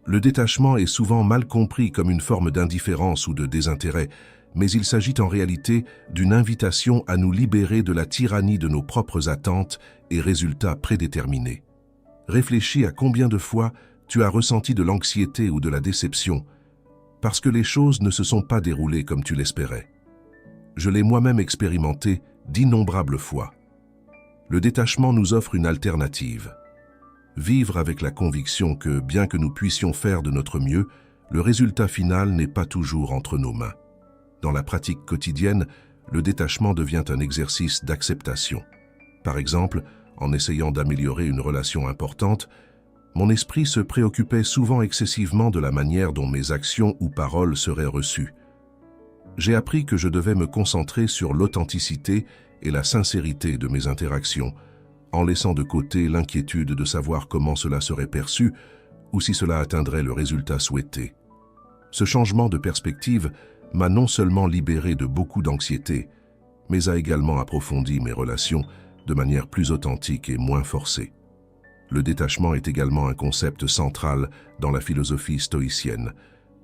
Le détachement est souvent mal compris comme une forme d'indifférence ou de désintérêt, mais il s'agit en réalité d'une invitation à nous libérer de la tyrannie de nos propres attentes et résultats prédéterminés. Réfléchis à combien de fois tu as ressenti de l'anxiété ou de la déception, parce que les choses ne se sont pas déroulées comme tu l'espérais. Je l'ai moi-même expérimenté d'innombrables fois. Le détachement nous offre une alternative. Vivre avec la conviction que, bien que nous puissions faire de notre mieux, le résultat final n'est pas toujours entre nos mains. Dans la pratique quotidienne, le détachement devient un exercice d'acceptation. Par exemple, en essayant d'améliorer une relation importante, mon esprit se préoccupait souvent excessivement de la manière dont mes actions ou paroles seraient reçues. J'ai appris que je devais me concentrer sur l'authenticité et la sincérité de mes interactions, en laissant de côté l'inquiétude de savoir comment cela serait perçu ou si cela atteindrait le résultat souhaité. Ce changement de perspective m'a non seulement libéré de beaucoup d'anxiété, mais a également approfondi mes relations de manière plus authentique et moins forcée. Le détachement est également un concept central dans la philosophie stoïcienne.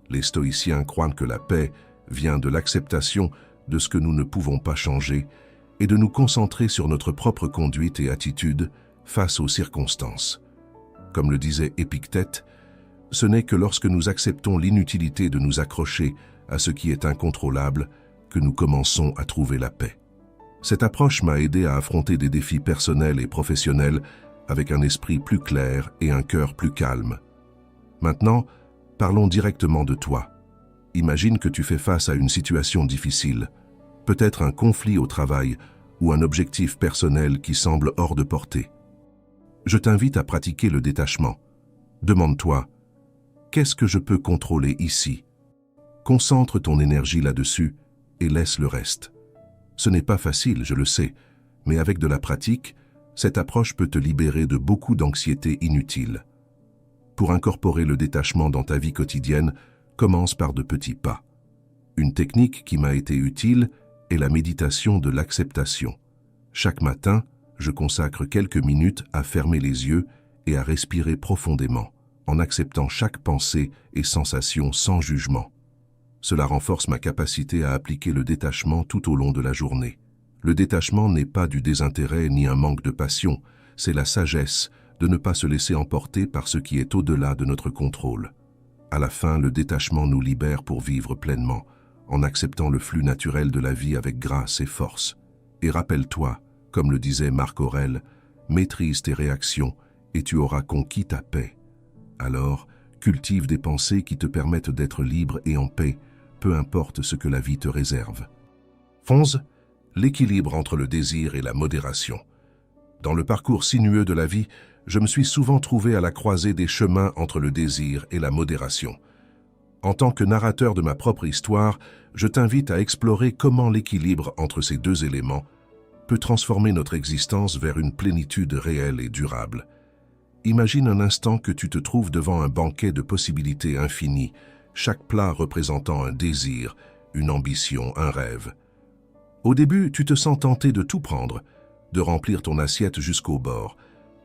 Les stoïciens croient que la paix vient de l'acceptation de ce que nous ne pouvons pas changer et de nous concentrer sur notre propre conduite et attitude face aux circonstances. Comme le disait Épictète, ce n'est que lorsque nous acceptons l'inutilité de nous accrocher à ce qui est incontrôlable que nous commençons à trouver la paix. Cette approche m'a aidé à affronter des défis personnels et professionnels avec un esprit plus clair et un cœur plus calme. Maintenant, parlons directement de toi. Imagine que tu fais face à une situation difficile, peut-être un conflit au travail ou un objectif personnel qui semble hors de portée. Je t'invite à pratiquer le détachement. Demande-toi, qu'est-ce que je peux contrôler ici? Concentre ton énergie là-dessus et laisse le reste. Ce n'est pas facile, je le sais, mais avec de la pratique, cette approche peut te libérer de beaucoup d'anxiété inutile. Pour incorporer le détachement dans ta vie quotidienne, commence par de petits pas. Une technique qui m'a été utile est la méditation de l'acceptation. Chaque matin, je consacre quelques minutes à fermer les yeux et à respirer profondément, en acceptant chaque pensée et sensation sans jugement. Cela renforce ma capacité à appliquer le détachement tout au long de la journée. Le détachement n'est pas du désintérêt ni un manque de passion, c'est la sagesse de ne pas se laisser emporter par ce qui est au-delà de notre contrôle. À la fin, le détachement nous libère pour vivre pleinement, en acceptant le flux naturel de la vie avec grâce et force. Et rappelle-toi, comme le disait Marc Aurèle, maîtrise tes réactions et tu auras conquis ta paix. Alors, cultive des pensées qui te permettent d'être libre et en paix, peu importe ce que la vie te réserve. 11. L'équilibre entre le désir et la modération. Dans le parcours sinueux de la vie, je me suis souvent trouvé à la croisée des chemins entre le désir et la modération. En tant que narrateur de ma propre histoire, je t'invite à explorer comment l'équilibre entre ces deux éléments peut transformer notre existence vers une plénitude réelle et durable. Imagine un instant que tu te trouves devant un banquet de possibilités infinies, chaque plat représentant un désir, une ambition, un rêve. Au début, tu te sens tenté de tout prendre, de remplir ton assiette jusqu'au bord.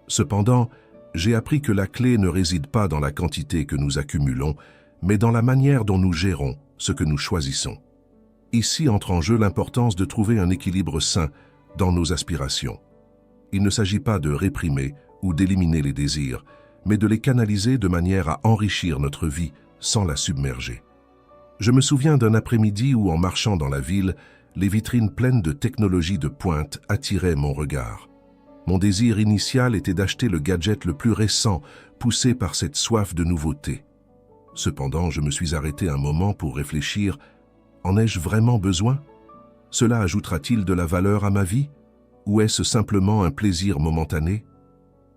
Cependant, j'ai appris que la clé ne réside pas dans la quantité que nous accumulons, mais dans la manière dont nous gérons ce que nous choisissons. Ici entre en jeu l'importance de trouver un équilibre sain dans nos aspirations. Il ne s'agit pas de réprimer ou d'éliminer les désirs, mais de les canaliser de manière à enrichir notre vie sans la submerger. Je me souviens d'un après-midi où, en marchant dans la ville, les vitrines pleines de technologies de pointe attiraient mon regard. Mon désir initial était d'acheter le gadget le plus récent, poussé par cette soif de nouveauté. Cependant, je me suis arrêté un moment pour réfléchir. En ai-je vraiment besoin? Cela ajoutera-t-il de la valeur à ma vie? Ou est-ce simplement un plaisir momentané?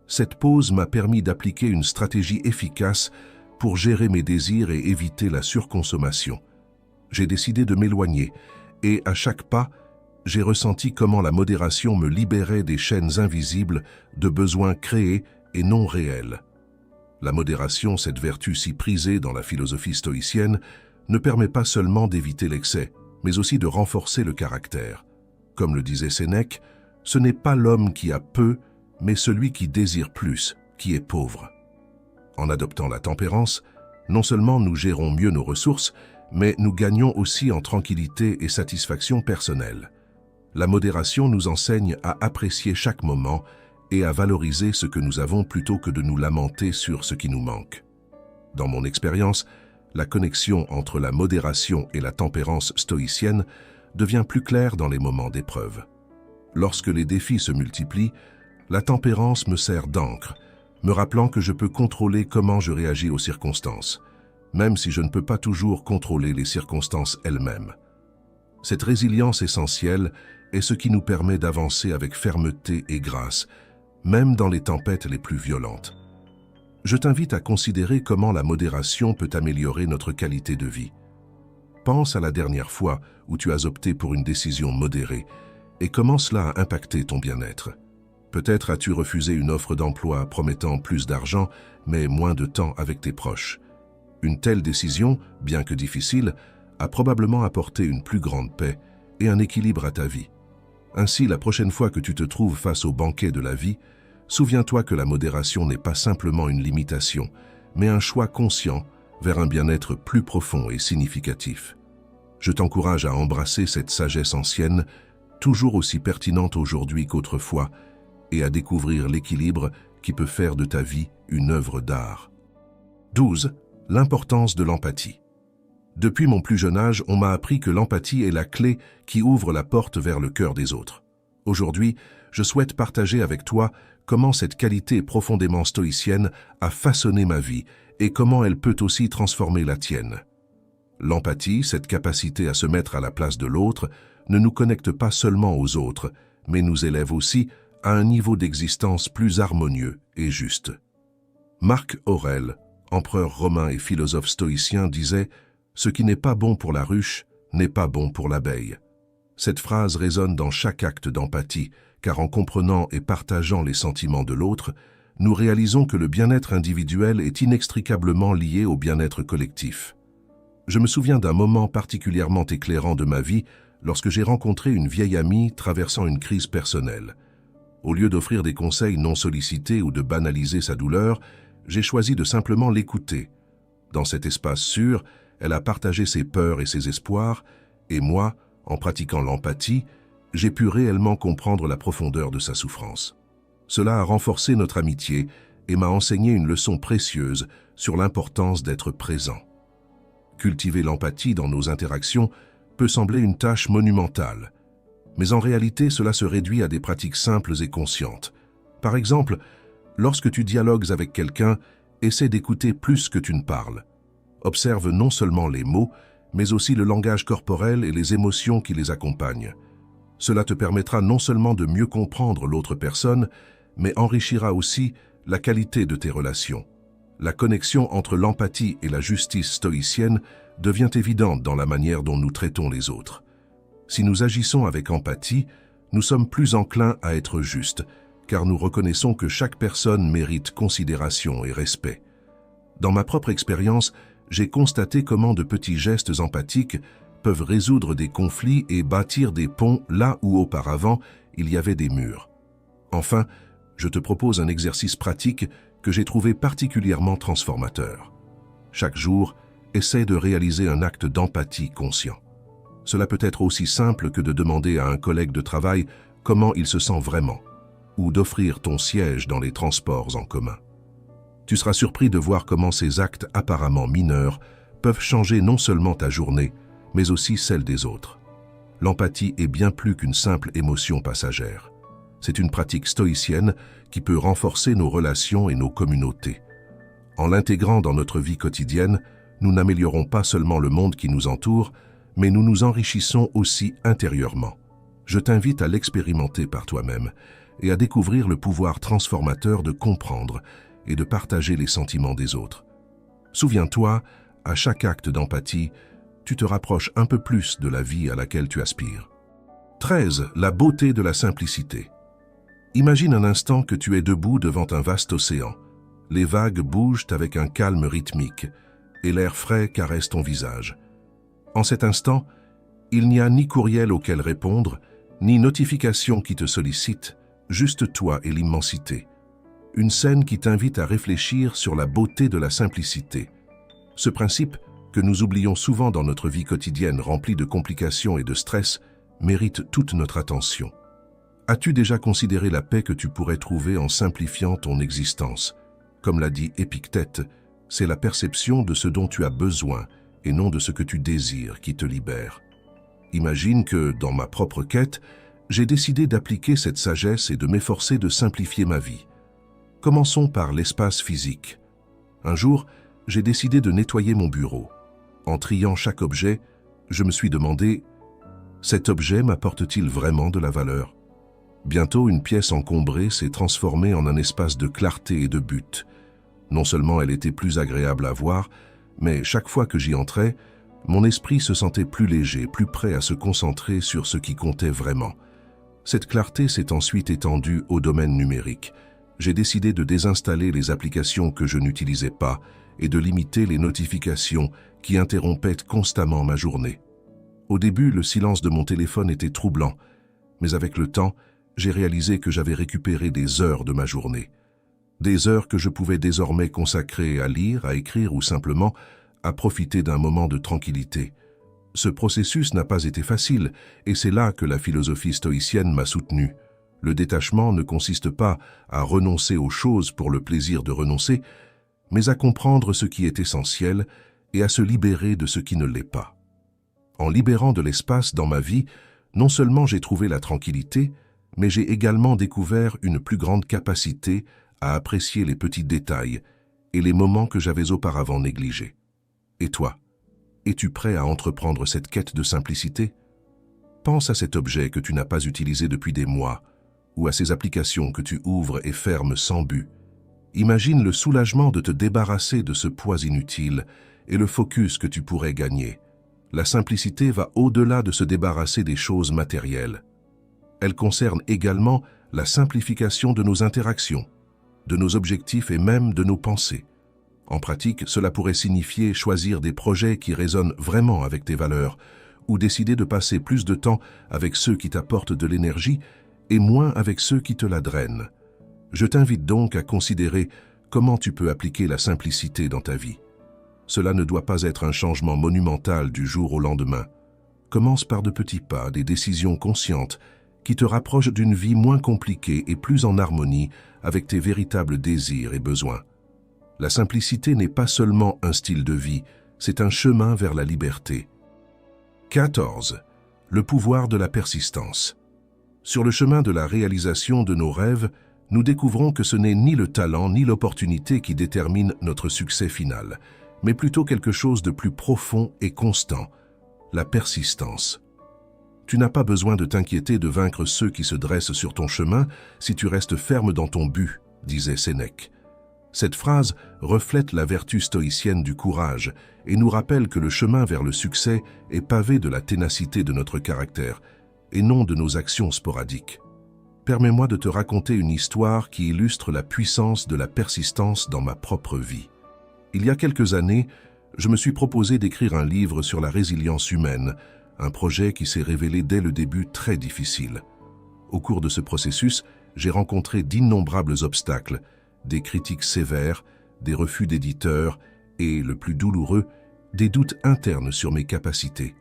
Cette pause m'a permis d'appliquer une stratégie efficace pour gérer mes désirs et éviter la surconsommation. J'ai décidé de m'éloigner et, à chaque pas, j'ai ressenti comment la modération me libérait des chaînes invisibles de besoins créés et non réels. La modération, cette vertu si prisée dans la philosophie stoïcienne, ne permet pas seulement d'éviter l'excès, mais aussi de renforcer le caractère. Comme le disait Sénèque, ce n'est pas l'homme qui a peu, mais celui qui désire plus, qui est pauvre. En adoptant la tempérance, non seulement nous gérons mieux nos ressources, mais nous gagnons aussi en tranquillité et satisfaction personnelle. La modération nous enseigne à apprécier chaque moment et à valoriser ce que nous avons plutôt que de nous lamenter sur ce qui nous manque. Dans mon expérience, la connexion entre la modération et la tempérance stoïcienne devient plus claire dans les moments d'épreuve. Lorsque les défis se multiplient, la tempérance me sert d'encre, me rappelant que je peux contrôler comment je réagis aux circonstances, même si je ne peux pas toujours contrôler les circonstances elles-mêmes. Cette résilience essentielle est ce qui nous permet d'avancer avec fermeté et grâce, même dans les tempêtes les plus violentes. Je t'invite à considérer comment la modération peut améliorer notre qualité de vie. Pense à la dernière fois où tu as opté pour une décision modérée et comment cela a impacté ton bien-être. Peut-être as-tu refusé une offre d'emploi promettant plus d'argent, mais moins de temps avec tes proches. Une telle décision, bien que difficile, a probablement apporté une plus grande paix et un équilibre à ta vie. Ainsi, la prochaine fois que tu te trouves face au banquet de la vie, souviens-toi que la modération n'est pas simplement une limitation, mais un choix conscient vers un bien-être plus profond et significatif. Je t'encourage à embrasser cette sagesse ancienne, toujours aussi pertinente aujourd'hui qu'autrefois, et à découvrir l'équilibre qui peut faire de ta vie une œuvre d'art. 12. L'importance de l'empathie. Depuis mon plus jeune âge, on m'a appris que l'empathie est la clé qui ouvre la porte vers le cœur des autres. Aujourd'hui, je souhaite partager avec toi comment cette qualité profondément stoïcienne a façonné ma vie et comment elle peut aussi transformer la tienne. L'empathie, cette capacité à se mettre à la place de l'autre, ne nous connecte pas seulement aux autres, mais nous élève aussi à un niveau d'existence plus harmonieux et juste. Marc Aurèle, empereur romain et philosophe stoïcien, disait « Ce qui n'est pas bon pour la ruche n'est pas bon pour l'abeille ». Cette phrase résonne dans chaque acte d'empathie, car en comprenant et partageant les sentiments de l'autre, nous réalisons que le bien-être individuel est inextricablement lié au bien-être collectif. Je me souviens d'un moment particulièrement éclairant de ma vie lorsque j'ai rencontré une vieille amie traversant une crise personnelle. Au lieu d'offrir des conseils non sollicités ou de banaliser sa douleur, j'ai choisi de simplement l'écouter. Dans cet espace sûr, elle a partagé ses peurs et ses espoirs, et moi, en pratiquant l'empathie, j'ai pu réellement comprendre la profondeur de sa souffrance. Cela a renforcé notre amitié et m'a enseigné une leçon précieuse sur l'importance d'être présent. Cultiver l'empathie dans nos interactions peut sembler une tâche monumentale, mais en réalité, cela se réduit à des pratiques simples et conscientes. Par exemple, lorsque tu dialogues avec quelqu'un, essaie d'écouter plus que tu ne parles. Observe non seulement les mots, mais aussi le langage corporel et les émotions qui les accompagnent. Cela te permettra non seulement de mieux comprendre l'autre personne, mais enrichira aussi la qualité de tes relations. La connexion entre l'empathie et la justice stoïcienne devient évidente dans la manière dont nous traitons les autres. Si nous agissons avec empathie, nous sommes plus enclins à être justes, car nous reconnaissons que chaque personne mérite considération et respect. Dans ma propre expérience, j'ai constaté comment de petits gestes empathiques peuvent résoudre des conflits et bâtir des ponts là où auparavant il y avait des murs. Enfin, je te propose un exercice pratique que j'ai trouvé particulièrement transformateur. Chaque jour, essaie de réaliser un acte d'empathie conscient. Cela peut être aussi simple que de demander à un collègue de travail comment il se sent vraiment, ou d'offrir ton siège dans les transports en commun. Tu seras surpris de voir comment ces actes apparemment mineurs peuvent changer non seulement ta journée, mais aussi celle des autres. L'empathie est bien plus qu'une simple émotion passagère. C'est une pratique stoïcienne qui peut renforcer nos relations et nos communautés. En l'intégrant dans notre vie quotidienne, nous n'améliorons pas seulement le monde qui nous entoure, mais nous nous enrichissons aussi intérieurement. Je t'invite à l'expérimenter par toi-même et à découvrir le pouvoir transformateur de comprendre et de partager les sentiments des autres. Souviens-toi, à chaque acte d'empathie, tu te rapproches un peu plus de la vie à laquelle tu aspires. 13. La beauté de la simplicité. Imagine un instant que tu es debout devant un vaste océan. Les vagues bougent avec un calme rythmique et l'air frais caresse ton visage. En cet instant, il n'y a ni courriel auquel répondre, ni notification qui te sollicite, juste toi et l'immensité. Une scène qui t'invite à réfléchir sur la beauté de la simplicité. Ce principe, que nous oublions souvent dans notre vie quotidienne remplie de complications et de stress, mérite toute notre attention. As-tu déjà considéré la paix que tu pourrais trouver en simplifiant ton existence? Comme l'a dit Épictète, c'est la perception de ce dont tu as besoin et non de ce que tu désires qui te libère. Imagine que, dans ma propre quête, j'ai décidé d'appliquer cette sagesse et de m'efforcer de simplifier ma vie. Commençons par l'espace physique. Un jour, j'ai décidé de nettoyer mon bureau. En triant chaque objet, je me suis demandé « Cet objet m'apporte-t-il vraiment de la valeur ?» Bientôt, une pièce encombrée s'est transformée en un espace de clarté et de but. Non seulement elle était plus agréable à voir, mais chaque fois que j'y entrais, mon esprit se sentait plus léger, plus prêt à se concentrer sur ce qui comptait vraiment. Cette clarté s'est ensuite étendue au domaine numérique. J'ai décidé de désinstaller les applications que je n'utilisais pas et de limiter les notifications qui interrompaient constamment ma journée. Au début, le silence de mon téléphone était troublant, mais avec le temps, j'ai réalisé que j'avais récupéré des heures de ma journée. Des heures que je pouvais désormais consacrer à lire, à écrire ou simplement à profiter d'un moment de tranquillité. Ce processus n'a pas été facile et c'est là que la philosophie stoïcienne m'a soutenu. Le détachement ne consiste pas à renoncer aux choses pour le plaisir de renoncer, mais à comprendre ce qui est essentiel et à se libérer de ce qui ne l'est pas. En libérant de l'espace dans ma vie, non seulement j'ai trouvé la tranquillité, mais j'ai également découvert une plus grande capacité à apprécier les petits détails et les moments que j'avais auparavant négligés. Et toi, es-tu prêt à entreprendre cette quête de simplicité? Pense à cet objet que tu n'as pas utilisé depuis des mois, ou à ces applications que tu ouvres et fermes sans but. Imagine le soulagement de te débarrasser de ce poids inutile et le focus que tu pourrais gagner. La simplicité va au-delà de se débarrasser des choses matérielles. Elle concerne également la simplification de nos interactions, de nos objectifs et même de nos pensées. En pratique, cela pourrait signifier choisir des projets qui résonnent vraiment avec tes valeurs ou décider de passer plus de temps avec ceux qui t'apportent de l'énergie et moins avec ceux qui te la drainent. Je t'invite donc à considérer comment tu peux appliquer la simplicité dans ta vie. Cela ne doit pas être un changement monumental du jour au lendemain. Commence par de petits pas, des décisions conscientes qui te rapprochent d'une vie moins compliquée et plus en harmonie avec tes véritables désirs et besoins. La simplicité n'est pas seulement un style de vie, c'est un chemin vers la liberté. 14. Le pouvoir de la persistance. Sur le chemin de la réalisation de nos rêves, nous découvrons que ce n'est ni le talent ni l'opportunité qui déterminent notre succès final, mais plutôt quelque chose de plus profond et constant, la persistance. Tu n'as pas besoin de t'inquiéter de vaincre ceux qui se dressent sur ton chemin si tu restes ferme dans ton but, disait Sénèque. Cette phrase reflète la vertu stoïcienne du courage et nous rappelle que le chemin vers le succès est pavé de la ténacité de notre caractère et non de nos actions sporadiques. Permets-moi de te raconter une histoire qui illustre la puissance de la persistance dans ma propre vie. Il y a quelques années, je me suis proposé d'écrire un livre sur la résilience humaine, un projet qui s'est révélé dès le début très difficile. Au cours de ce processus, j'ai rencontré d'innombrables obstacles, des critiques sévères, des refus d'éditeurs et, le plus douloureux, des doutes internes sur mes capacités.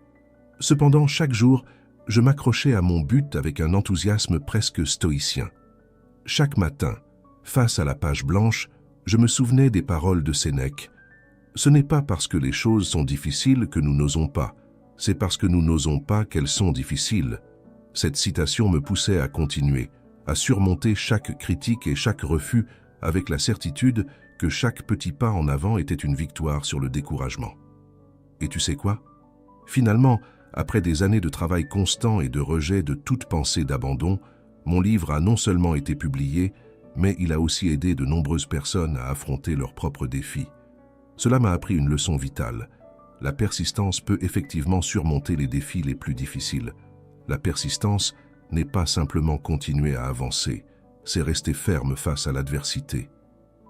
Cependant, chaque jour, je m'accrochais à mon but avec un enthousiasme presque stoïcien. Chaque matin, face à la page blanche, je me souvenais des paroles de Sénèque. Ce n'est pas parce que les choses sont difficiles que nous n'osons pas, c'est parce que nous n'osons pas qu'elles sont difficiles. Cette citation me poussait à continuer, à surmonter chaque critique et chaque refus avec la certitude que chaque petit pas en avant était une victoire sur le découragement. Et tu sais quoi? Finalement, après des années de travail constant et de rejet de toute pensée d'abandon, mon livre a non seulement été publié, mais il a aussi aidé de nombreuses personnes à affronter leurs propres défis. Cela m'a appris une leçon vitale. La persistance peut effectivement surmonter les défis les plus difficiles. La persistance n'est pas simplement continuer à avancer, c'est rester ferme face à l'adversité.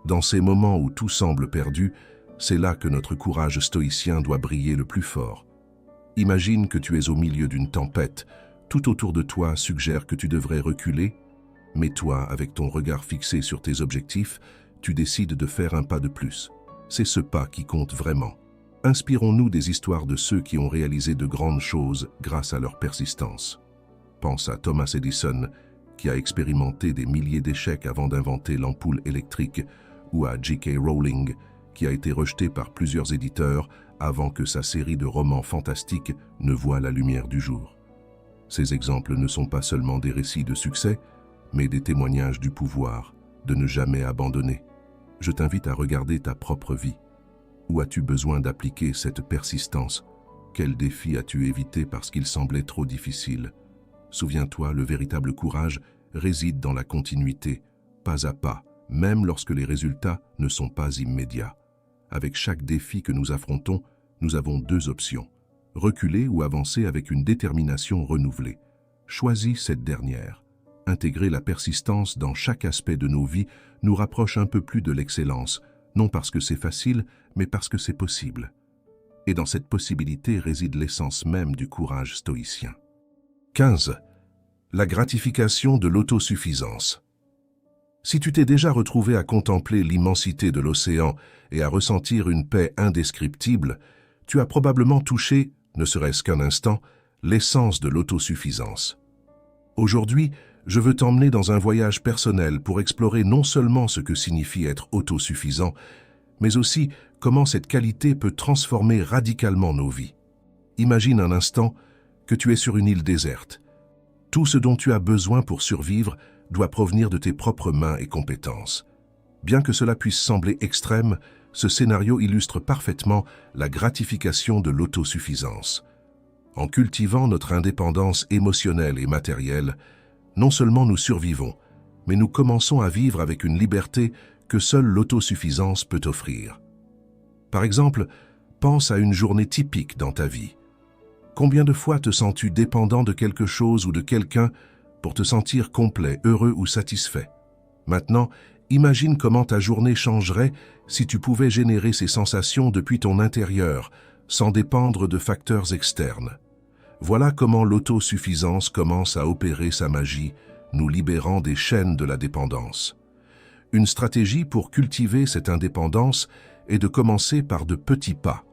Dans ces moments où tout semble perdu, c'est là que notre courage stoïcien doit briller le plus fort. Imagine que tu es au milieu d'une tempête, tout autour de toi suggère que tu devrais reculer, mais toi, avec ton regard fixé sur tes objectifs, tu décides de faire un pas de plus. C'est ce pas qui compte vraiment. Inspirons-nous des histoires de ceux qui ont réalisé de grandes choses grâce à leur persistance. Pense à Thomas Edison, qui a expérimenté des milliers d'échecs avant d'inventer l'ampoule électrique, ou à J.K. Rowling, qui a été rejeté par plusieurs éditeurs avant que sa série de romans fantastiques ne voie la lumière du jour. Ces exemples ne sont pas seulement des récits de succès, mais des témoignages du pouvoir de ne jamais abandonner. Je t'invite à regarder ta propre vie. Où as-tu besoin d'appliquer cette persistance? Quel défi as-tu évité parce qu'il semblait trop difficile? Souviens-toi, le véritable courage réside dans la continuité, pas à pas, même lorsque les résultats ne sont pas immédiats. Avec chaque défi que nous affrontons, nous avons deux options: reculer ou avancer avec une détermination renouvelée. Choisis cette dernière. Intégrer la persistance dans chaque aspect de nos vies nous rapproche un peu plus de l'excellence, non parce que c'est facile, mais parce que c'est possible. Et dans cette possibilité réside l'essence même du courage stoïcien. 15. La gratification de l'autosuffisance. Si tu t'es déjà retrouvé à contempler l'immensité de l'océan et à ressentir une paix indescriptible, tu as probablement touché, ne serait-ce qu'un instant, l'essence de l'autosuffisance. Aujourd'hui, je veux t'emmener dans un voyage personnel pour explorer non seulement ce que signifie être autosuffisant, mais aussi comment cette qualité peut transformer radicalement nos vies. Imagine un instant que tu es sur une île déserte. Tout ce dont tu as besoin pour survivre doit provenir de tes propres mains et compétences. Bien que cela puisse sembler extrême, ce scénario illustre parfaitement la gratification de l'autosuffisance. En cultivant notre indépendance émotionnelle et matérielle, non seulement nous survivons, mais nous commençons à vivre avec une liberté que seule l'autosuffisance peut offrir. Par exemple, pense à une journée typique dans ta vie. Combien de fois te sens-tu dépendant de quelque chose ou de quelqu'un pour te sentir complet, heureux ou satisfait? Maintenant, imagine comment ta journée changerait si tu pouvais générer ces sensations depuis ton intérieur, sans dépendre de facteurs externes. Voilà comment l'autosuffisance commence à opérer sa magie, nous libérant des chaînes de la dépendance. Une stratégie pour cultiver cette indépendance est de commencer par de petits pas.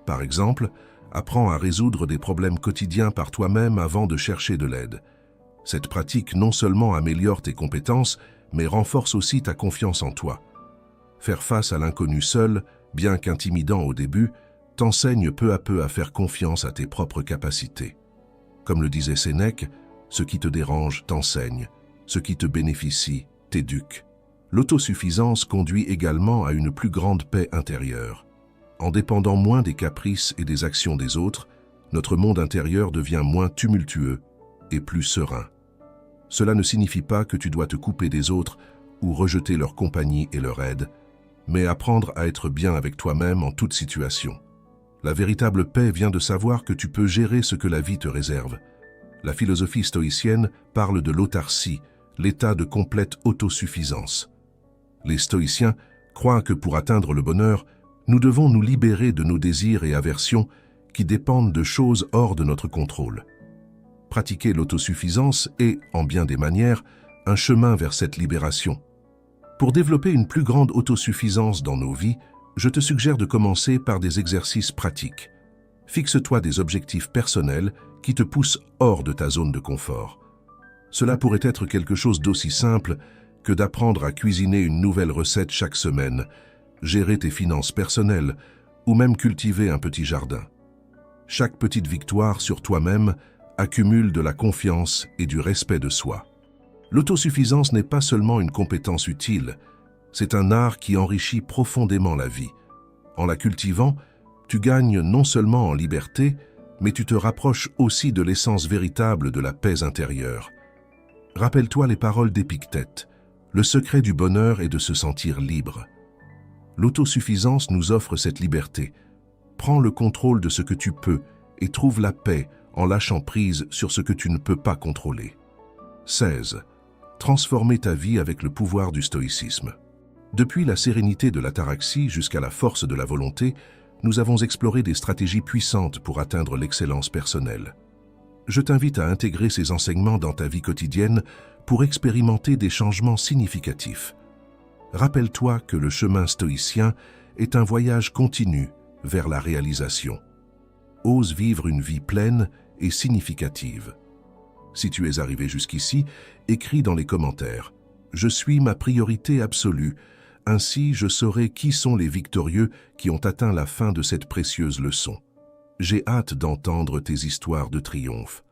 Par exemple, apprends à résoudre des problèmes quotidiens par toi-même avant de chercher de l'aide. Cette pratique non seulement améliore tes compétences, mais renforce aussi ta confiance en toi. Faire face à l'inconnu seul, bien qu'intimidant au début, t'enseigne peu à peu à faire confiance à tes propres capacités. Comme le disait Sénèque, ce qui te dérange t'enseigne, ce qui te bénéficie t'éduque. L'autosuffisance conduit également à une plus grande paix intérieure. En dépendant moins des caprices et des actions des autres, notre monde intérieur devient moins tumultueux et plus serein. Cela ne signifie pas que tu dois te couper des autres ou rejeter leur compagnie et leur aide, mais apprendre à être bien avec toi-même en toute situation. La véritable paix vient de savoir que tu peux gérer ce que la vie te réserve. La philosophie stoïcienne parle de l'autarcie, l'état de complète autosuffisance. Les stoïciens croient que pour atteindre le bonheur, nous devons nous libérer de nos désirs et aversions qui dépendent de choses hors de notre contrôle. Pratiquer l'autosuffisance est, en bien des manières, un chemin vers cette libération. Pour développer une plus grande autosuffisance dans nos vies, je te suggère de commencer par des exercices pratiques. Fixe-toi des objectifs personnels qui te poussent hors de ta zone de confort. Cela pourrait être quelque chose d'aussi simple que d'apprendre à cuisiner une nouvelle recette chaque semaine, gérer tes finances personnelles ou même cultiver un petit jardin. Chaque petite victoire sur toi-même accumule de la confiance et du respect de soi. L'autosuffisance n'est pas seulement une compétence utile, c'est un art qui enrichit profondément la vie. En la cultivant, tu gagnes non seulement en liberté, mais tu te rapproches aussi de l'essence véritable de la paix intérieure. Rappelle-toi les paroles d'Épictète. Le secret du bonheur est de se sentir libre. L'autosuffisance nous offre cette liberté. Prends le contrôle de ce que tu peux et trouve la paix en lâchant prise sur ce que tu ne peux pas contrôler. 16. Transformer ta vie avec le pouvoir du stoïcisme. Depuis la sérénité de l'ataraxie jusqu'à la force de la volonté, nous avons exploré des stratégies puissantes pour atteindre l'excellence personnelle. Je t'invite à intégrer ces enseignements dans ta vie quotidienne pour expérimenter des changements significatifs. Rappelle-toi que le chemin stoïcien est un voyage continu vers la réalisation. Ose vivre une vie pleine et significative. Si tu es arrivé jusqu'ici, écris dans les commentaires « Je suis ma priorité absolue ». Ainsi, je saurai qui sont les victorieux qui ont atteint la fin de cette précieuse leçon. J'ai hâte d'entendre tes histoires de triomphe.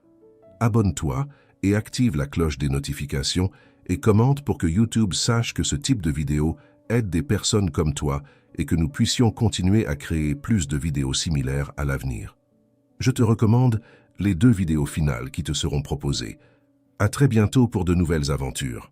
Abonne-toi et active la cloche des notifications et commente pour que YouTube sache que ce type de vidéo aide des personnes comme toi et que nous puissions continuer à créer plus de vidéos similaires à l'avenir. Je te recommande les 2 vidéos finales qui te seront proposées. À très bientôt pour de nouvelles aventures.